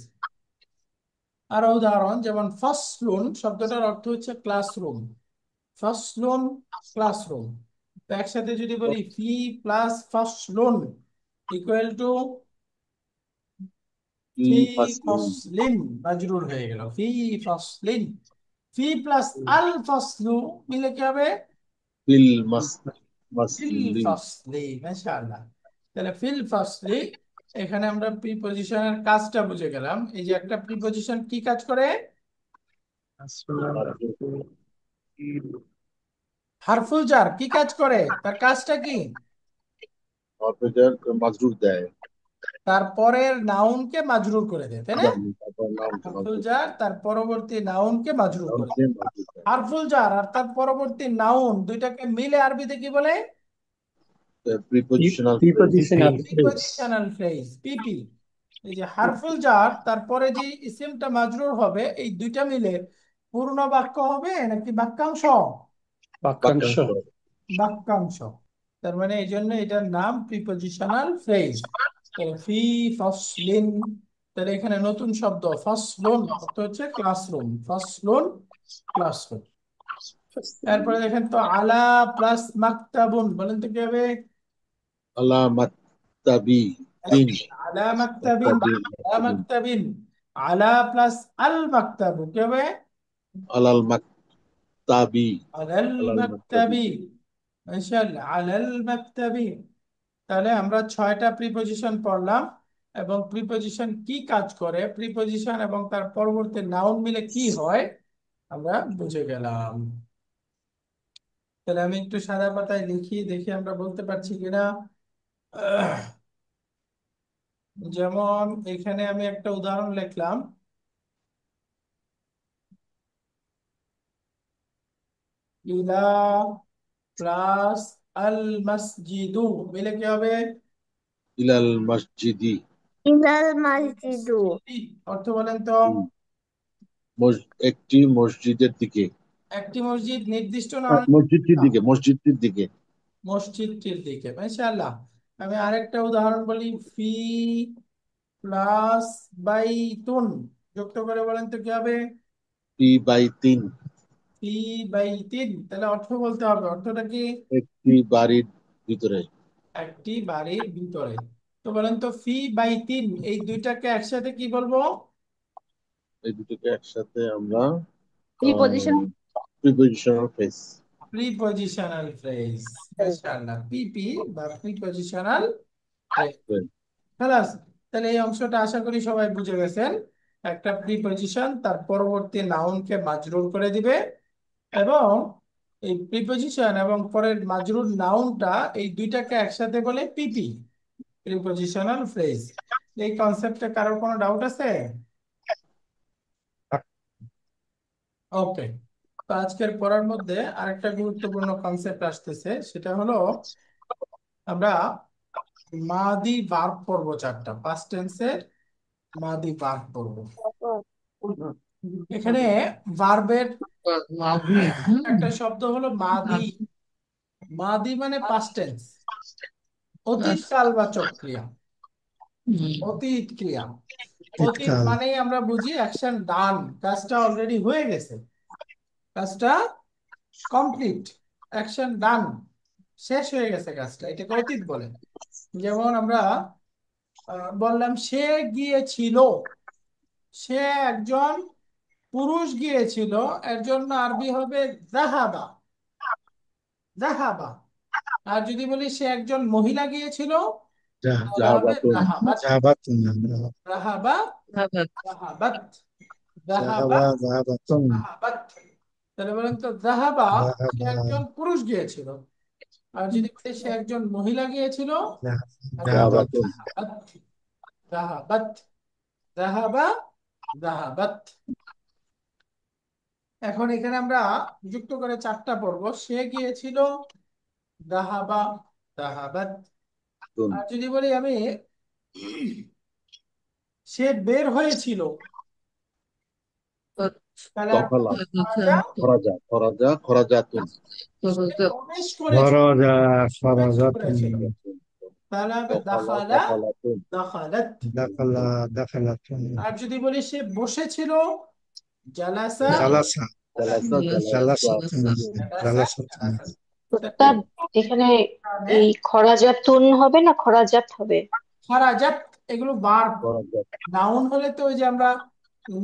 আরো উদাহরণ, যেমন ফাসলুন শব্দটার অর্থ হচ্ছে ক্লাসরুম। ফাসলুন, ক্লাসরুম। তো একসাথে যদি বলি ফি প্লাস ফাসলুন ইকুয়াল টু কি ফি ফাসলিন, ফসলিন, মাজরুর হয়ে গেল ফি ফসলিন। ফি প্লাস আল ফসলু মিলে কি হবে? ফিল ফিল মাসলিন, ফসলি। মাশাআল্লাহ। তাহলে ফিল ফসলি, এখানে আমরা প্রিপজিশনের কাজটা বুঝে গেলাম। এই যে একটা প্রিপজিশন কি কাজ করে? হারফুল জার কি কাজ করে, তার কাজটা কি? অপেজার মাজরুর দেয়, তারপরের নাউনকে মাজরুর করে দেয়, তাই না? জানি তারপর নামকে হারফুল মাজরুর, জার তার পরবর্তী নাউনকে মাজরুর করে নামকে দেয়। মাজরুর দেয়, হারফুল জার আর তার পরবর্তী নাউন দুইটাকে মিলে আরবিতে কি বলে? Prepositional phrase, prepositional phrase prepositional phrase PP. এই যে হারফুল জার তারপরে যে ইসিমটা মাজরুর হবে, এই দুইটা মিলে পূর্ণ বাক্য হবে নাকি বাক্যাংশ? বাক্যাংশ বাক্যাংশ, বাক্যাংশ। তার মানে এই জন্য এটার নাম প্রিপজিশনাল ফ্রেজ। ফি ফসলিন। তাহলে এখানে নতুন শব্দ ফসলুন, অর্থ হচ্ছে ক্লাসরুম। ফসলুন, ক্লাসরুম। এরপরে দেখেন তো আলা প্লাস মাকতাবুন, বলেন তো কি হবে? আলামাত তাবি, তিন, আলা মাকতাবিন। তাবি, আলা মাকতাবিন। আলা প্লাস আল মাকতাবু কি হবে? আলাল মাকতাবি, আলাল আলাল মাকতাবি, মাকতাবি। মাশাআল্লাহ, আলাল মাকতাবি। তাহলে আমরা 6টা প্রিপজিশন পড়লাম এবং প্রিপজিশন কি কাজ করে, প্রিপজিশন এবং তার পরবর্তী নাউন মিলে কি হয় আমরা বুঝে গেলাম। তাহলে আমি একটু সাদা পাতায় লিখি, দেখি আমরা বলতে পারছি কিনা। আহ, যেমন এখানে আমি একটা উদাহরণ লিখলাম, ইলা প্লাস আল মসজিদু মিলে কি হবে? ইলাল মসজিদি, ইলাল মসজিদু। অর্থ বলেন তো। একটি মসজিদের দিকে, একটি মসজিদ নির্দিষ্ট না হলে মসজিদটির দিকে। মসজিদটির দিকে। মাশাআল্লাহ। আমি আরেকটা উদাহরণ বলি, ফি প্লাস বাইতুন যুক্ত করে বলেন তো কি হবে? পি বাই 3, ফি বাই তিন। তাহলে অর্থ বলতে হবে, অর্থটা কি? একটি বাড়ির ভিতরে। একটি বাড়ির ভিতরে। তো বলেন তো ফি বাই তিন এই দুইটাকে একসাথে কি বলবো? এই দুটোকে একসাথে আমরা preposition. Prepositional phrase. Prepositional phrase. মাশাআল্লাহ, পিপি বা প্রিপজিশনাল ফ্রেজ। খালাস। তাহলে এই অংশটা আশা করি সবাই বুঝে গেছেন। একটা প্রিপজিশন তার পরবর্তী নাউনকে মাজরুর করে দিবে, এবং এই প্রিপজিশন এবং পরের মাজরুর নাউনটা এই দুইটাকে একসাথে বলে পিপি, প্রিপজিশনাল ফ্রেজ। এই কনসেপ্টে কারোর কোনো ডাউট আছে? ওকে। তো আজকের পড়ার মধ্যে আরেকটা গুরুত্বপূর্ণ কনসেপ্ট আসতেছে, সেটা হলো আমরা মাদি ভার্ব পড়ব, চারটা পাস্ট টেন্সের মাদি ভার্ব পড়ব। এখানে ভার্বের একটা শব্দ হলো মাদি। মাদি মানে পাস্ট টেন্স, অতীত কালবাচক ক্রিয়া। অতীত ক্রিয়া। অতীত শীতকাল। মানেই আমরা বুঝি অ্যাকশন ডান, কাজটা অলরেডি হয়ে গেছে, কাজটা কমপ্লিট, অ্যাকশন ডান, শেষ হয়ে গেছে কাজটা, এটাকে অতীত বলে। যেমন আমরা বললাম সে গিয়েছিল, সে একজন পুরুষ গিয়েছিল, এর জন্য আরবি হবে জাহাবা। জাহাবা। আর যদি বলি সে একজন মহিলা গিয়েছিল, তাহলে হবে জাহাবাতুন। জাহাবাত। জাহাবাতুন। জাহাবা, জাহাবাত, জাহাবা, জাহাবা জাহাবাতুন। জাহাবাত। তাহলে বলেন তো জাহাবা, সে জাহাবা একজন পুরুষ গিয়েছিল। আর যদি বলি সে একজন মহিলা গিয়েছিল, তাহলে হবে জাহাবাতুন। জাহাবাতুন। জাহাবাত, জাহাবাত, জাহাবা, জাহাবাত। এখন এখানে আমরা যুক্ত করে চারটা পড়বো, সে গিয়েছিল, জাহাবা, জাহাবাত। আর যদি বলি আমি সে বের হয়েছিল, তাহলে আর দখলা, খরাজা। খরাজাতুন। সে প্রবেশ করেছিল, খরজা প্রবেশ খরজাতুন। করেছিল, তাহলে হবে দখলা, দাখালা, দখলাতুন। দাখালাত। দাখালা দাখালাতুন। আর যদি বলি সে বসেছিল, জালাসা, জালাসা জালাসা, জালাসাতুন। জালাসা, জালাসাতুন। জালাসা। উস্তাদ, এখানে তাহলে এই খরাজাতুন হবে না খরাজাত হবে? খরাজাত এগুলো ভার্ব। খরাজাত। নাউন হলে তো ওই যে আমরা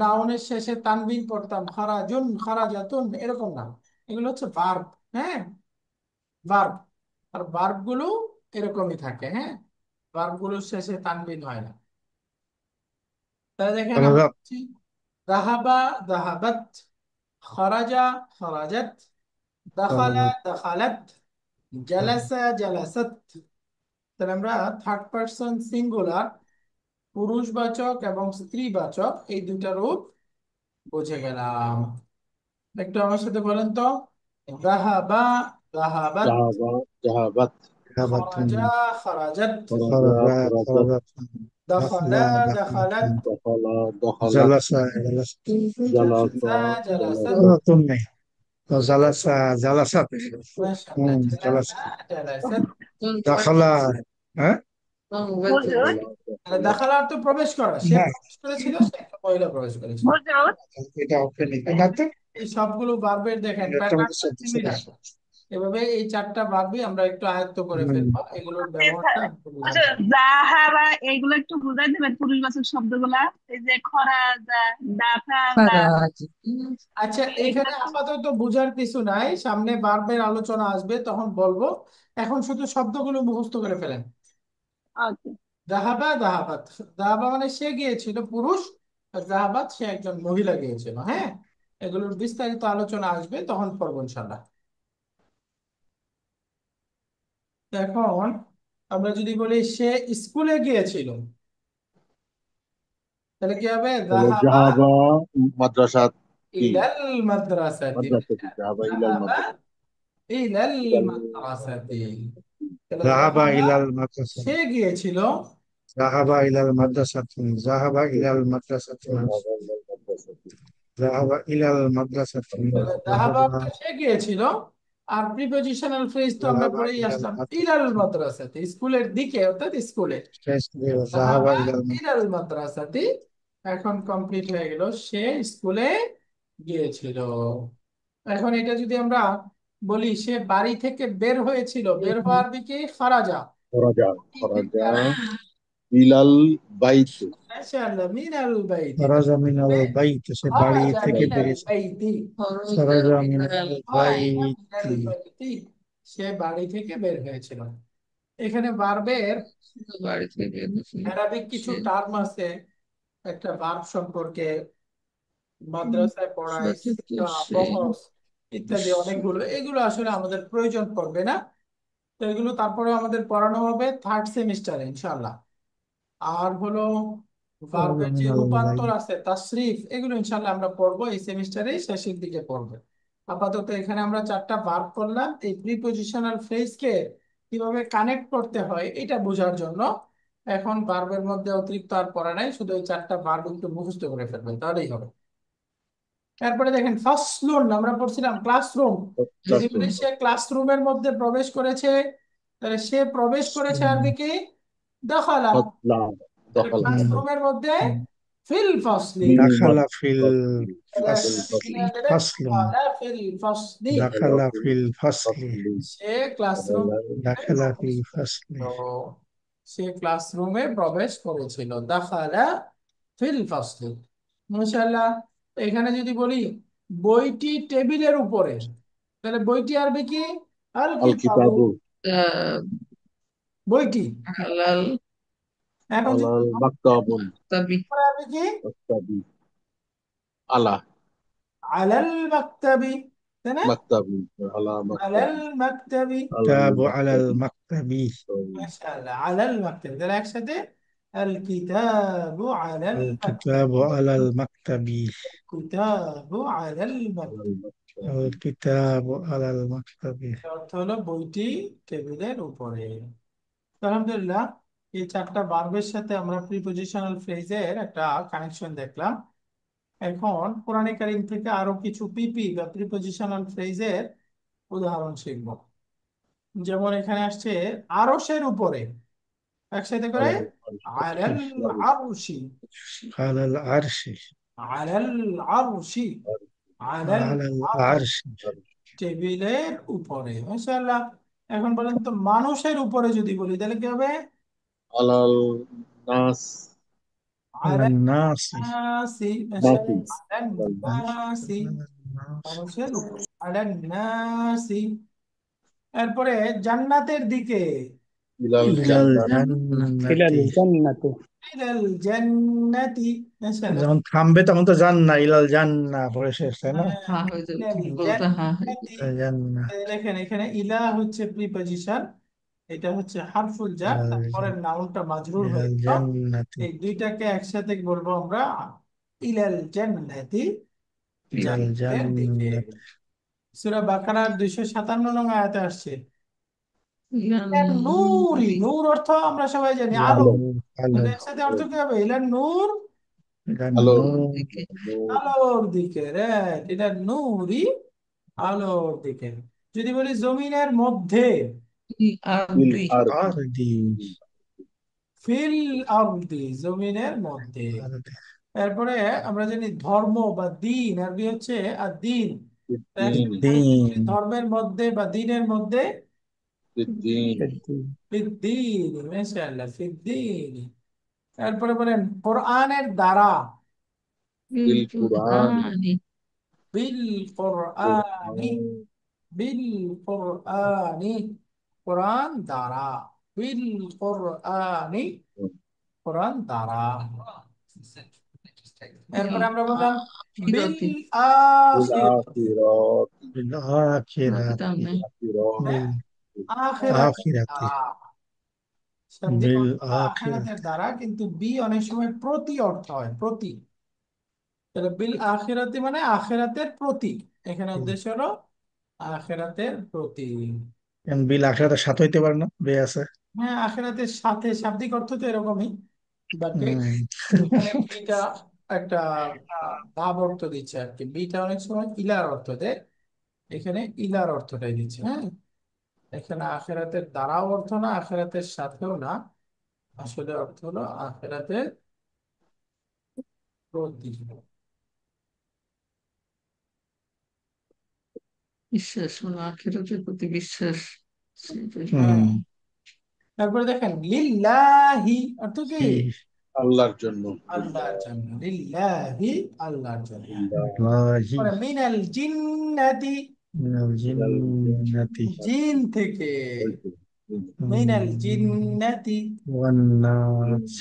নাউনের শেষে তানবিন পড়তাম, খারাজুন, খারাজাতুন, এরকম না। এগুলো হচ্ছে ভার্ব। হ্যাঁ, ভার্ব। আর ভার্ব গুলো এরকমই থাকে। হ্যাঁ, ভার্ব গুলোর শেষে তানবিন হয় না। তাহলে দেখেন আমরা খরজাত। বলছি যাহাবা, যাহাবাত, খরাজা, খরাজাত, দাখালা, খরজাত। দাখালাত, জালাসা, জালাসাত। তাহলে আমরা থার্ড পারসন সিঙ্গুলার, পুরুষবাচক এবং স্ত্রীবাচক এই দুইটা রূপ বুঝে গেলাম। একটু আমার সাথে বলেন তো, যাহাবা, যাহাবাত, জাহাবা, জাহাবাত। জাহাবাতুন। খরাজা, খরাজাত, খরাজা, খরজা খরাজাত। খরজাতুন। দাখালা, দাখলা দাখালাত, দাখলাতুন। দখলা, দখলাত। জালাসা জালাসাতুন। জালাসা, জালাসা, জালাসাত। জালাসাত। জালাসাতুন নেই তো জালাসা জালাসাত। মাশাআল্লাহ, জালাসা। জালাসা, জালাসাত। দাখলা। হ্যাঁ হুজুর, দখলা, তাহলে দখলাত। দাখালা অর্থ প্রবেশ করা, সে না, প্রবেশ করেছিল, সে একটা মহিলা প্রবেশ করেছিল। হুজুর, এটা ওকে লিখে না তো। এই সবগুলো ভার্বের দেখেন এটা আমাদের প্যাটার্নটা সবকিছু সিমিলার। আছে। এভাবে এই চারটা ভার্বই আমরা একটু আয়ত্ত করে হুম। ফেলবো, এগুলোর ব্যবহারটা একটু বোঝার হুজুর, চেষ্টা। জাহাবা এইগুলো একটু বুঝাই দেবেন পুরুষবাচক শব্দগুলা? এই যে খরাজা, দাফালা, আচ্ছা, এগুলো এখানে একটু। আপাতত বোঝার কিছু নাই, সামনে ভার্বের আলোচনা আসবে তখন বলবো। এখন শুধু শব্দগুলো মুখস্থ করে ফেলেন। ওকে। জাহাবা, জাহাবাত। জাহাবা মানে সে গিয়েছিল, পুরুষ। আর জাহাবাত সে একজন মহিলা গিয়েছিল। হ্যাঁ, এগুলোর বিস্তারিত আলোচনা আসবে, তখন পড়বো ইনশাল্লাহ। তো এখন আমরা যদি বলি সে স্কুলে গিয়েছিল, তাহলে কি হবে? তাহলে যাহাবা জাহাবা, মাদ্রাসাত। কি ইলাল মাদ্রাসাতি। মাদ্রাসাতি, জাহাবা ইলাল যাহাবা মাদ্রাসা। ইলাল ইলাল মাদ্রাসাতি। তাহলে যাহাবা যাহাবা ইলাল মাদ্রাসা। সে গিয়েছিল, জাহাবা ইলাল মাদ্রাসাতি, জাহাবা ইলাল মাদ্রাসাতি, জাহাবা ইলাল মাদ্রাসাতি, যাহাবা জাহাবা সে গিয়েছিল। আর প্রিপজিশনাল ফ্রেজ তো আমরা জাহাবা পড়েই ইলাল আসলাম, ইলাল মাদ্রাসাতি, মাদ্রাসাতে, স্কুলের দিকে, অর্থাৎ স্কুলে। শেষ দিয়ে জাহাবা যাহাবা ইলাল ইলাল মাদ্রাসাতি, এখন কমপ্লিট হয়ে গেল, সে স্কুলে গিয়েছিল। এখন এটা যদি আমরা বলি সে বাড়ি থেকে বের হয়েছিল, বের হওয়ার দিকে খারাজা। খরাজা খরাজা ইলাল বাইতে মাশাআল্লাহ, মিনাল বাইতি। খারাজা মিনাল বাইত, সে বাড়ি খারাজা থেকে মিনাল বেরিয়েছে। বাইতি। খারাজা মিনাল খারাজা মিনাল বাইতি, বাইতি, সে বাড়ি থেকে বের হয়েছিল। এখানে ভার্বের অ্যারাবিক কিছু টার্ম আছে একটা ভার্ব সম্পর্কে, মাদ্রাসায় পড়ায়, শিক্ষা, বহস ইত্যাদি অনেকগুলো, এগুলো আসলে আমাদের প্রয়োজন পড়বে না। তো এগুলো তারপরে আমাদের পড়ানো হবে থার্ড সেমিস্টারে ইনশাআল্লাহ। আর হলো খারাজা ভার্বের যে মিনাল রূপান্তর বাইত। আছে, তাসরিফ, এগুলো ইনশাআল্লাহ আমরা পড়বো এই সেমিস্টারে শেষের দিকে পড়বো। আপাতত এখানে আমরা চারটা ভার্ব করলাম, এই প্রিপজিশনাল ফ্রেজকে কিভাবে কানেক্ট করতে হয় এটা বোঝার জন্য। এখন ভার্বের মধ্যে অতিরিক্ত আর পড়া নাই, শুধু এই চারটা ভার্ব একটু মুখস্থ করে ফেলবেন তাহলেই হবে। তারপরে দেখেন ফাসলুন, আমরা পড়ছিলাম ক্লাসরুম। যদি বলি ক্লাসরুম সে ক্লাসরুমের মধ্যে প্রবেশ করেছে, তাহলে সে প্রবেশ করেছে আরবি কি? দখালা। ফাসলা তাহলে দখালা ক্লাসরুমের মধ্যে ফিল ফাসলি। দাখালা ফিল তাহলে ফাস ফাসলি ফাসলুন, দখালা ফিল ফাসলি, দাখালা ফিল ফাসলি, সে ক্লাসরুম দাখালা ফিল ফাসলি। সে ক্লাসরুমে প্রবেশ করেছিল, দাখালা ফিল ফাসলি। মাশাআল্লাহ। এখানে যদি বলি বইটি টেবিলের উপরে, তাহলে বইটি আরবি কি? আল আল কিতাবু। কিতাবু বইটি। এখন যদি আলাল মাকতাবুন আরবি কি? মাকতাবি আলা আলাল মাকতাবি, তাই না? মাকতাবি আলা আলাল মাকতাবি মাকতাবি। আলাল কিতাবু আলাল মাকতাবি মাকতাবি, মাশাআল্লাহ, আলাল মাকতাবি, তাহলে একসাথে আল কিতাবু আলাল আল মাকতাবি। কিতাবু আলাল মাকতাবি, কিতাবু আলাল মাকতাবি, আলাল মাকতাবি আল কিতাবু আলাল মাকতাবি। অর্থ হলো বইটি টেবিলের উপরে। আলহামদুলিল্লাহ, এই চারটা ভার্বের সাথে আমরা প্রিপজিশনাল ফ্রেজের একটা কানেকশন দেখলাম। এখন কোরআনে কারীম থেকে আরো কিছু পিপি বা প্রিপজিশনাল ফ্রেজের উদাহরণ শিখব। যেমন এখানে আসছে আরশের উপরে, একসাথে করে আলাল আলাল আরশি আরশি, আলাল আরশি, আলাল আরশি, আলাল আলাল আরশি, আরশি, টেবিলের উপরে। মাশাআল্লাহ। এখন বলেন তো মানুষের উপরে যদি বলি তাহলে কি হবে? আলাল নাস আলাল আলাল নাসি, নাসি, নাসি মাশাআল্লাহ, আলাল আলাল নাস নাসি, আলাল নাসি। মানুষের উপরে, আলাল নাসি। এরপরে জান্নাতের দিকে, ইলাল ইলাল জান্নাত ইলাল জান্নাতি, জান্নাতে ইলাল জান্নাতি। মাশাআল্লাহ। যখন থামবে তখন তো জান্না, ইলাল জান্না পরে শেষ, তাই না? ইলাল জান্নাতি। ইলাল জান্না, দেখেন এখানে ইলা হচ্ছে প্রিপজিশন, এটা হচ্ছে হারফুল জার, ইলাল তারপরে নাউনটা মাজরুর হয়ে ইলাল গেল। জান্নাতি, এই দুইটাকে একসাথে বলবো আমরা ইলাল জান্নাতি, ইলাল জান্নাতের দিকে। জান্নাতি। সূরা বাকারার 257 নং আয়াতে আসছে ইলান নূরি, নূর অর্থ আমরা সবাই জানি আলো। আলো আলো, তাহলে একসাথে অর্থ কি হবে? ইলান নূর, ইলাল আলো নূর, আলোর দিকে। রাইট, ইলান নূরি, আলোর দিকে। যদি বলি জমিনের মধ্যে, ফিল আরদি আরদি, ফিল আরদি, জমিনের মধ্যে। আরদি, এরপরে আমরা জানি ধর্ম বা দিন আরবি হচ্ছে আর দিন। ফিদ্দিন ধর্মের মধ্যে বা দিনের মধ্যে, ফিদ্দিন ফিদ্দিন, মাশাআল্লাহ, ফিদ্দিন। এরপরে বলেন কোরআনের দ্বারা, বিল কুরআন বিল কোরআনি, বিল কোরআনি, কোরআন দ্বারা, বিল কোরআনি, কোরআন দ্বারা। এরপরে আমরা বললাম বিল বিল আখির, আখিরাতি বিল আখিরাতি, আখিরাত বিল আখিরাতের আখিরাতি, দ্বারা। শাব্দিক বিল অর্থ আখিরাতি। আখিরাতের দ্বারা, কিন্তু বি অনেক সময় প্রতি অর্থ হয়, প্রতি। তাহলে বিল আখিরাতি মানে আখিরাতের প্রতি, এখানে উদ্দেশ্য হলো আখিরাতের প্রতি। বিল আখিরাতের সাথে হইতে পারে না, বে আছে। হ্যাঁ, আখিরাতের সাথে, শাব্দিক অর্থ তো এরকমই, বাকি এখানে বিটা একটা ভাব অর্থ দিচ্ছে আর কি। বিটা অনেক সময় ইলার অর্থ দেয়, এখানে ইলার অর্থটাই দিচ্ছে। হ্যাঁ, এখানে আখেরাতের দ্বারাও অর্থ না, আখেরাতের সাথেও না, আসলে অর্থ হলো আখেরাতের প্রতি। বিশ্বাস মানে আখিরাতের প্রতি বিশ্বাস, সেটাই। হ্যাঁ, তারপরে দেখেন লিল্লাহি অর্থ কি? আল্লাহর জন্য। আল্লাহর জন্য। লিল্লাহি আল্লাহর জন্য। الله পরে মিনাল জিন্নাতি من الجنة জিন থেকে। মিনাল জিন্নাতি। والناس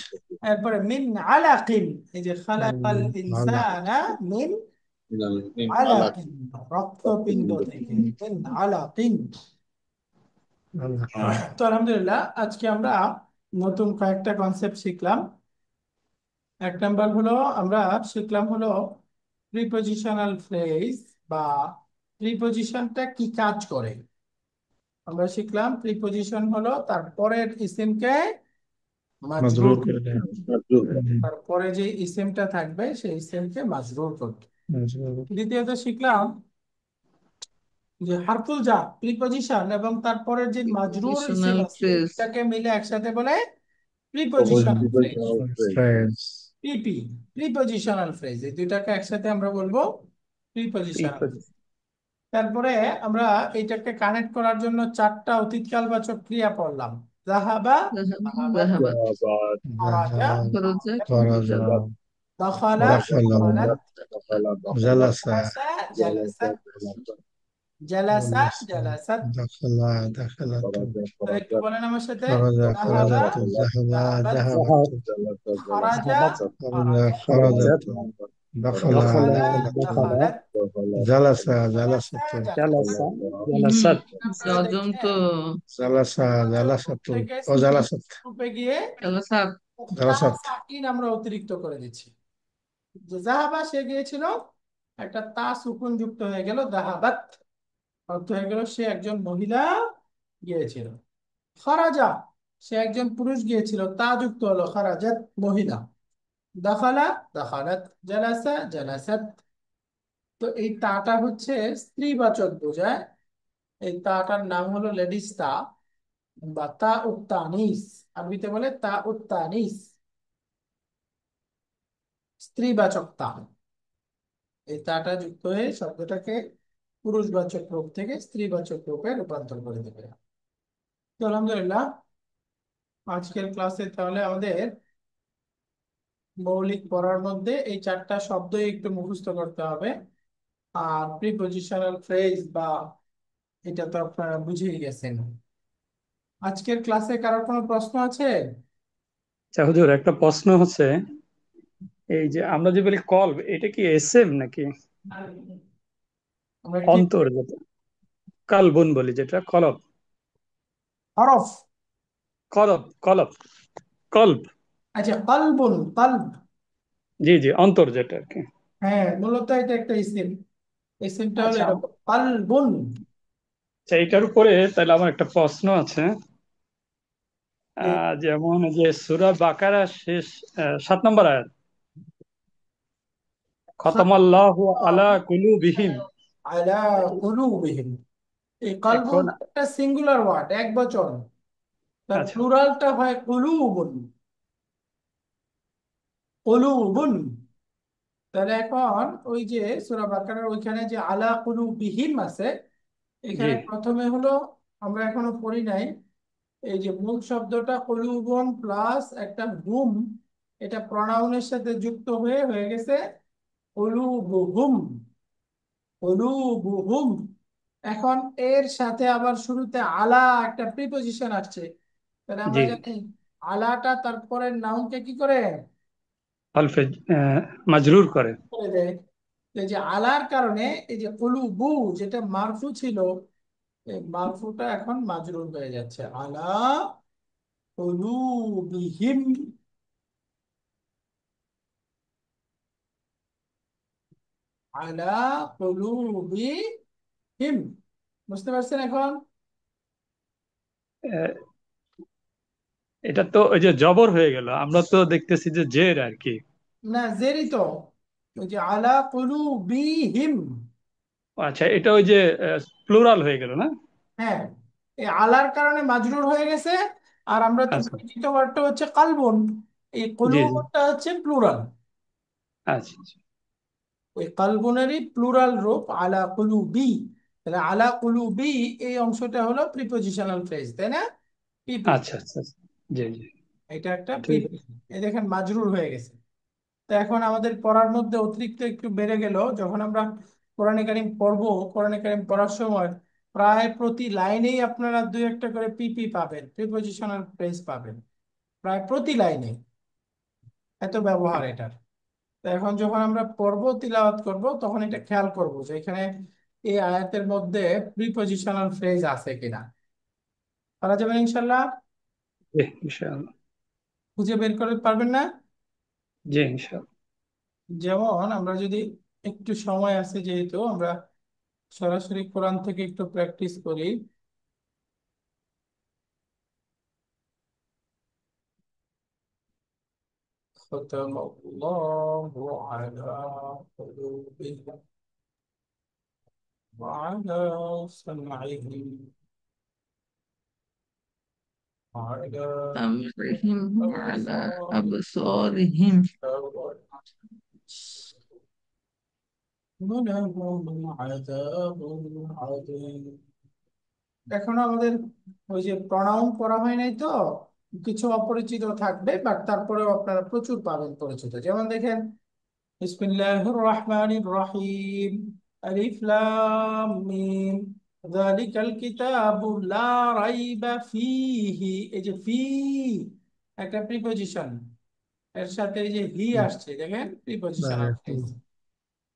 এরপরে মিন আলাকিন, এই যে খালাকাল على ইনসানা মিন মিন আলাক। আলাকিন, রক্তপিণ্ড থেকে। মিন আলাকিন। على তো আলহামদুলিল্লাহ, আজকে আমরা নতুন কয়েকটা কনসেপ্ট শিখলাম। এক নাম্বার হলো আমরা শিখলাম হলো প্রিপজিশনাল ফ্রেজ বা প্রিপজিশনটা কি কাজ করে। আমরা শিখলাম প্রিপজিশন হলো তারপরের ইসিমকে মাজরুর مضرور করতে كده হবে। তারপরে যে ইসিমটা থাকবে সেই ইসিমকে মাজরুর করতে হবে। مضرور দ্বিতীয়ত শিখলাম যে হারফুল জার প্রিপজিশন এবং তারপরের যে মাজরুর ইসিম Conditional আছে phrase. এটাকে মিলে একসাথে বলে প্রিপজিশনাল ফ্রেজ। phrase পিপি, প্রিপজিশনাল ফ্রেজ, এই দুইটাকে একসাথে আমরা বলবো প্রিপজিশনাল। তারপরে আমরা এইটাকে কানেক্ট করার জন্য চারটা অতীতকালবাচক ক্রিয়া পড়লাম। জাহাবা, যাহাবাত, ذهبت. খারাজা, ذهب خرج. خرج দাখালা, دخل দাখালাত, جلس জালাসা, জালাসাত, জালাসা, জালাসাত। دخل دخلت তাহলে একটু বলেন আমার সাথে। خرج জাহাবা, خرجت ذهب যাহাবাত, ذهبت খারাজা, خرج খারাজাত, خرجت دخل দাখালা, دخل দাখালাত, جلس জালাসা, جلست জালাসাত। جلست আপনারা যজন তো দেখছেন جلس جلست থেকে وجلست রূপে গিয়ে জালাসাত। তা جلست সাকিন আমরা অতিরিক্ত করে দিচ্ছি। যে জাহাবা সে গিয়েছিল, একটা তা সুকুন যুক্ত হয়ে গেল, জাহাবাত অর্থ হয়ে গেল সে একজন মহিলা গিয়েছিল। খারাজা সে একজন পুরুষ গিয়েছিল, তা যুক্ত হলো, খারাজাত মহিলা। দাখালা, দাখালাত। জালাসা, জালাসাত। তো এই তাটা হচ্ছে স্ত্রীবাচক বোঝায়। এই তাটার নাম হলো লেডিস তা বা তা উত্তানিস। আরবিতে বলে তা উত্তানিস, স্ত্রীবাচক তা। এই তাটা যুক্ত হয়ে শব্দটাকে পুরুষবাচক রূপ থেকে স্ত্রীবাচক রূপে রূপান্তর করে দেবে। তো আলহামদুলিল্লাহ, আজকের ক্লাসে তাহলে আমাদের মৌলিক পড়ার মধ্যে এই চারটা শব্দই একটু মুখস্থ করতে হবে। আর প্রিপজিশনাল ফ্রেজ বা এটা তো আপনারা বুঝেই গেছেন। আজকের ক্লাসে কারোর কোনো প্রশ্ন আছে? আচ্ছা হুজুর, একটা প্রশ্ন হচ্ছে, এই যে আমরা যে বলি কলব, এটা কি এসএম নাকি আমরা কি অন্তর, যেটা কালবুন বলি, যেটা কলব? হরফ? কলব কলব কলব। আচ্ছা, কলবুন, কলব। জি জি, অন্তর যেটা আর কি। হ্যাঁ, মূলত এটা একটা ইসিম। ইসিমটা হলো আচ্ছা এরকম, কলবুন। আচ্ছা, এইটার উপরে তাহলে আমার একটা প্রশ্ন আছে। যে যেমন এই যে সূরা বাকারা শেষ 7 নম্বর আয়াত, খতামাল্লাহু আলা কুলুবিহিম। আলা কুলুবিহিম, এই কলবুন এখন একটা সিঙ্গুলার ওয়ার্ড, এক বচন। তার আচ্ছা প্লুরালটা হয় কুলুবুন, কুলুবুন। তাহলে এখন ওই যে সূরা বাকারার ওইখানে যে আলা কুলুবিহিম আছে, জি এখানে প্রথমে হলো, আমরা এখনো পড়ি নাই, এই যে মূল শব্দটা কুলুবুন প্লাস একটা হুম, এটা প্রনাউনের সাথে যুক্ত হয়ে হয়ে গেছে কুলুবুহুম, কুলুবুহুম। এখন এর সাথে আবার শুরুতে আলা একটা প্রিপজিশন আসছে, তাহলে আমরা জি, জানি আলাটা তারপরে নাউনকে কি করে হলফে মাজরুর করে। করে দেয়। তো এই যে আলার কারণে এই যে কুলুবু যেটা মারফু ছিল, এই মারফুটা এখন মাজরুর হয়ে যাচ্ছে। আলা কুলুবিহিম, আলা কুলুবিহিম। বুঝতে পারছেন এখন? আহ, এটা তো ওই যে জবর হয়ে গেল, আমরা তো দেখতেছি যে জের আর কি। না, জেরি তো ওই যে আলা কুলুবিহিম। আচ্ছা, এটা ওই যে প্লুরাল হয়ে গেল না? হ্যাঁ, এই আলার কারণে মাজরুর হয়ে গেছে। আর আমরা তো আচ্ছা, পরিচিত ওয়ার্ডটা হচ্ছে কালবন, এই জি জি, কলুবনটা হচ্ছে প্লুরাল। আচ্ছা আচ্ছা ওই কালবনেরই প্লুরাল রূপ আলা কুলুবি। তাহলে আলা কুলুবি এই অংশটা হলো প্রিপজিশনাল ফ্রেজ, তাই না? পিপি, আচ্ছা আচ্ছা আচ্ছা, জি জি, এটা একটা ঠিক পিপি। আছে। এই দেখেন মাজরুর হয়ে গেছে। তো এখন আমাদের পড়ার মধ্যে অতিরিক্ত একটু বেড়ে গেল, যখন আমরা কোরআনে কারিম পড়বো, কোরআনে কারিম পড়ার সময় প্রায় প্রতি লাইনেই আপনারা দুই একটা করে পিপি পাবেন, প্রিপজিশনাল ফ্রেজ পাবেন, প্রায় প্রতি লাইনে। এত ব্যবহার এটার। তো এখন যখন আমরা পড়বো, তিলাওয়াত করব, তখন এটা খেয়াল করব যে এখানে এই আয়াতের মধ্যে প্রিপজিশনাল ফ্রেজ আছে কিনা। পারা যাবে না ইনশাল্লাহ? জি ইনশাআল্লাহ। খুঁজে বের করে পারবেন না? জি ইনশাআল্লাহ। যেমন আমরা যদি একটু সময় আছে, যেহেতু আমরা সরাসরি কোরআন থেকে একটু প্র্যাকটিস করি। ختم الله على قلوبهم وعلى سمعهم وعلى أمرهم على أبصارهم أبصارهم ولهم عذاب عظيم। এখনো আমাদের ওই যে প্রনাউন পড়া হয় নাই তো, কিছু অপরিচিত থাকবে, বাট তারপরেও আপনারা প্রচুর পাবেন পরিচিত। যেমন দেখেন, বিসমিল্লাহির রহমানির রহিম, আলিফ লাম মিম, যালিকাল কিতাবু লা রাইবা ফীহি। এই যে ফি একটা প্রিপজিশন, এর সাথে এই যে হি আসছে, দেখেন প্রিপজিশনাল ফ্রেজ।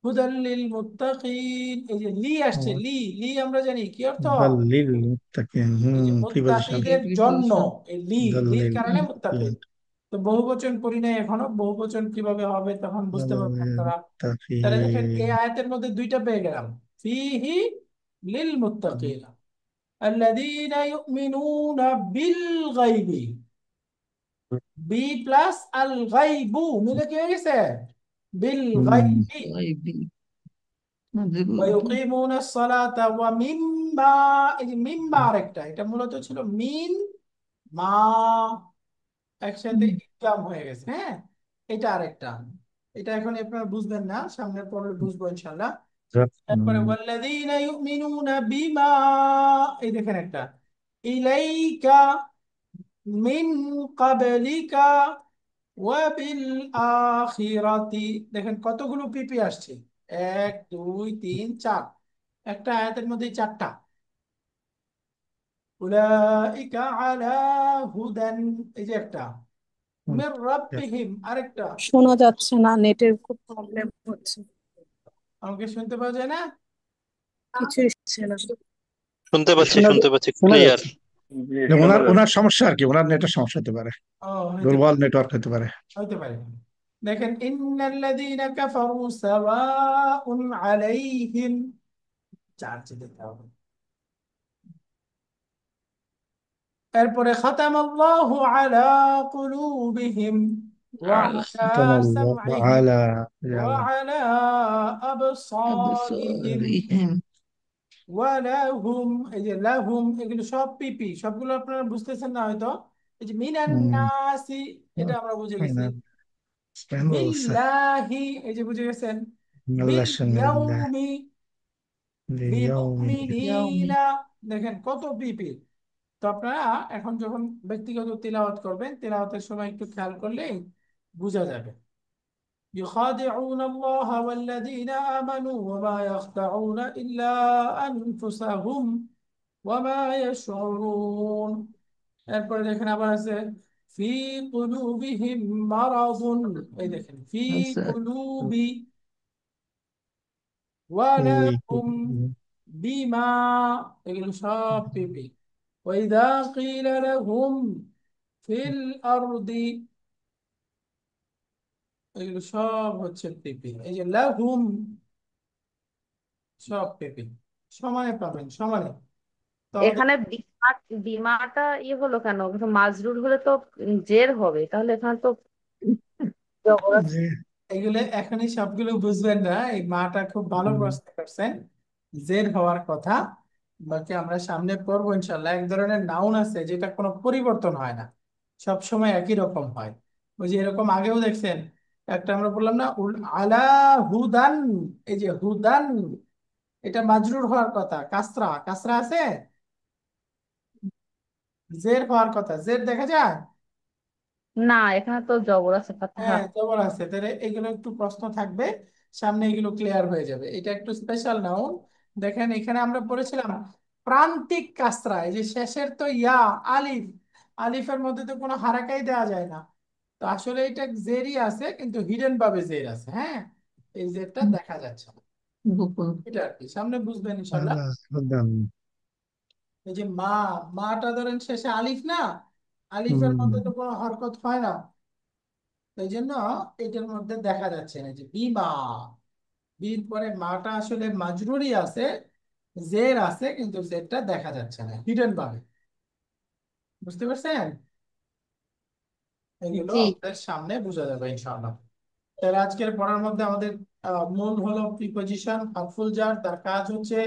হুদাল লিল মুত্তাকিন, এই যে লি আসছে, লি, লি আমরা জানি কি অর্থ। দাল্লিল মুত্তাকিন, এই যে প্রিপজিশন। মুত্তাকিদের জন্য, preposition এই লি, লির দাল্লিল কারণে মুত্তাকিন। মুত্তাকিন, তো বহুবচন পড়ি নাই এখনো, বহুবচন কিভাবে হবে তখন বুঝতে পারবেন দাল্লিল আপনারা। তাহলে দেখেন মুত্তাকিন। এই আয়াতের মধ্যে দুইটা পেয়ে গেলাম, ফিহি লিল মুত্তাকিন আল্লাযীনা ইউমিনুনা বিল গায়বি। বি প্লাস আল গায়বু মিলে কি হয়ে গেছে? বিল গায়বি। غيبي مجرور ওয়া به ইউকিমুনাস সালাতা ওয়া মিম্মা, এই যে মিম্মা আরেকটা, এটা মূলত ছিল মিন মা, একসাথে ইনকাম হয়ে গেছে। হ্যাঁ, এটা আরেকটা। এটা এখন আপনারা বুঝবেন না, সামনে পড়লে বুঝবো ইনশাল্লাহ। তারপরে ওয়াল্লাযীনা ইউমিনুনা বিমা, এই দেখেন একটা, ইলাইকা মিন ক্বাবলিকা ওয়া বিল আখিরাতি। দেখেন কতগুলো পিপি আসছে, এক দুই তিন চার, একটা আয়াতের মধ্যে চারটা। উলাইকা আলা হুদান, এই যে একটা, মির রাব্বিহিম আরেকটা। শোনা যাচ্ছে না, নেটের খুব প্রবলেম হচ্ছে, আমাকে শুনতে পাওয়া যায় না? কিছু এসছে না। শুনতে শুনতে পাচ্ছি শোনা ক্লিয়ার। যাচ্ছে। ওনার ওনার সমস্যা আর কি, ওনার নেটের সমস্যা হতে পারে, ও, হইতে দুর্বল পারে, নেটওয়ার্ক হতে পারে। হইতে পারে। দেখেন, ইন্নাল্লাযীনা কাফারু সাওয়াউন আলাইহিম, চার্জ দিতে হবে। এরপরে খাতামাল্লাহু আলা কুলুবিহিম ওয়া على আলা তামাল্লাহু সামঈহিম আলা, ওয়া আলা। আলা আবসারিহিম أبصارهم ওয়া লাহুম, এই যে লাহুম, এগুলো সব পিপি, সবগুলো আপনারা বুঝতেছেন না হয়তো। এই যে মিনান নাসি, এটা আমরা বুঝে গেছি। স্পেন বলছে বিল্লাহি, এই যে বুঝে গেছেন। বিল আল্লাহর সঙ্গে মিল্লাহ, ইয়াউমি, লিয়াউমিন। يوم বিলমুমিনিনা, দেখেন কত পিপি। তো আপনারা এখন যখন ব্যক্তিগত তিলাওয়াত করবেন, তিলাওয়াতের সময় একটু খেয়াল করলেই বোঝা যাবে। يخادعون الله والذين آمنوا وما يخدعون إلا أنفسهم وما يشعرون। এরপরে দেখেন আবার আছে ফি কুলুবিহিম মারাদুন, এই দেখেন ফি কুলুবি ওয়ালাহুম বিমা, এগুলো সব পিপি। ওয়াইদা কিলা লাহুম ফিল আরদি, এগুলো সব হচ্ছে পিপি। এই যে লাহুম, সব পিপি, সমানে পাবেন, সমানে। তো আমাদের এখানে আর বিমাটা ইয়ে হলো কেন? কিন্তু মাজরুর হলে তো জের হবে, তাহলে এখানে তো জবর আছে। যে এগুলো এখনই সবগুলো বুঝবেন না, এই মাটা খুব ভালো প্রশ্ন করছেন। জের হওয়ার কথা, বাকি আমরা সামনে পড়বো ইনশাল্লাহ। এক ধরনের নাউন আছে যেটা কোনো পরিবর্তন হয় না, সব সময় একই রকম হয়। ওই যে এরকম আগেও দেখছেন, একটা আমরা বললাম না, আলা হুদান, এই যে হুদান, এটা মাজরুর হওয়ার কথা, কাসরা কাসরা আছে, জের হওয়ার কথা, জের দেখা যায়। না, এখানে তো জবর আছে, ফাতহা। হ্যাঁ জবর আছে, তাহলে এগুলো একটু প্রশ্ন থাকবে সামনে, এগুলো ক্লিয়ার হয়ে যাবে। এটা একটু স্পেশাল নাউন। দেখেন এখানে আমরা পড়েছিলাম প্রান্তিক কাসরা, এই যে শেষের তো ইয়া, আলিফ, আলিফের মধ্যে তো কোনো হারাকাই দেওয়া যায় না। তো আসলে এটা জেরই আছে, কিন্তু হিডেন ভাবে জের আছে। হ্যাঁ, এই জেরটা দেখা যাচ্ছে না, গোপন। এটা আর কি, সামনে বুঝবেন ইনশাল্লাহ। আল্লাহ হুদান। এই যে মা, মাটা ধরেন শেষে আলিফ না, আলিফের হুম। মধ্যে তো কোনো হরকত হয় না, এই জন্য এটার মধ্যে দেখা যাচ্ছে না যে বিমা, বির পরে মাটা আসলে মাজরুরি আছে, জের আছে, কিন্তু জেরটা দেখা যাচ্ছে না হিডেন ভাবে। বুঝতে পারছেন? এগুলো জি। আপনাদের সামনে বোঝা যাবে ইনশাআল্লাহ। তাহলে আজকের পড়ার মধ্যে আমাদের মূল হলো প্রিপজিশন, হারফুল জার, তার কাজ হচ্ছে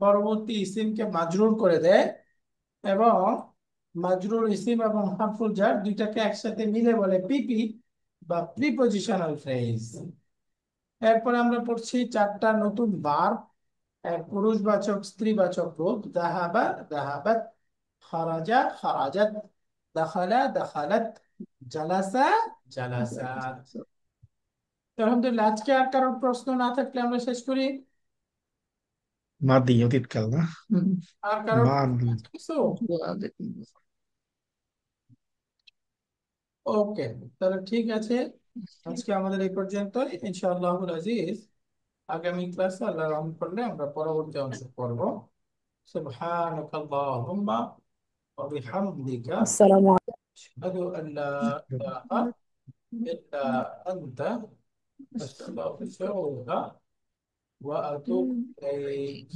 পরবর্তী ইসিমকে মাজরুর করে দেয়, এবং মাজরুর ইসিম এবং হারফুল জার দুইটাকে একসাথে মিলে বলে পিপি বা প্রিপজিশনাল ফ্রেজ। এরপরে আমরা পড়ছি চারটা নতুন ভার্ব, পুরুষবাচক স্ত্রীবাচক রূপ, দাহাবা দাহাবাত, খারাজা খারাজাত, দাখালা দাখালাত, জালাসা জালাসাত। তো আলহামদুলিল্লাহ, আজকে আর কারোর প্রশ্ন না থাকলে আমরা শেষ করি। মাদি অতীতকাল না? হুম। আর কারোর মাদি। কিছু? দোয়া ওকে, তাহলে ঠিক আছে, আজকে আমাদের এই পর্যন্তই। ইনশাআল্লাহুল আজিজ আগামী ক্লাসে আল্লাহ রহম করলে আমরা পরবর্তী অংশ পড়ব। সুবহানাকাল্লাহুম্মা ওয়া বিহামদিকা আসসালামু আশহাদু আন লা ইলাহা ইল্লা আনতা আস্তাগফিরুকা ওয়া আতুবু ইলাইক।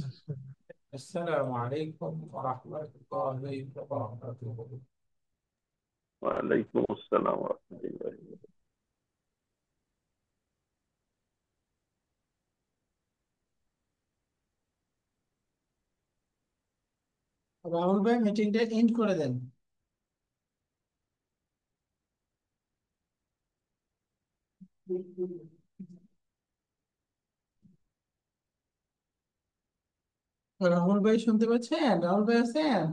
আসসালামু আলাইকুম ওয়া রাহমাতুল্লাহি ওয়া বারাকাতুহু। ওয়ালাইকুম আসসালাম ওয়া রাহমাতুল্লাহি। রাহুল ভাই মিটিংটা এন্ড করে দেন। রাহুল ভাই শুনতে পাচ্ছেন? রাহুল ভাই আছেন?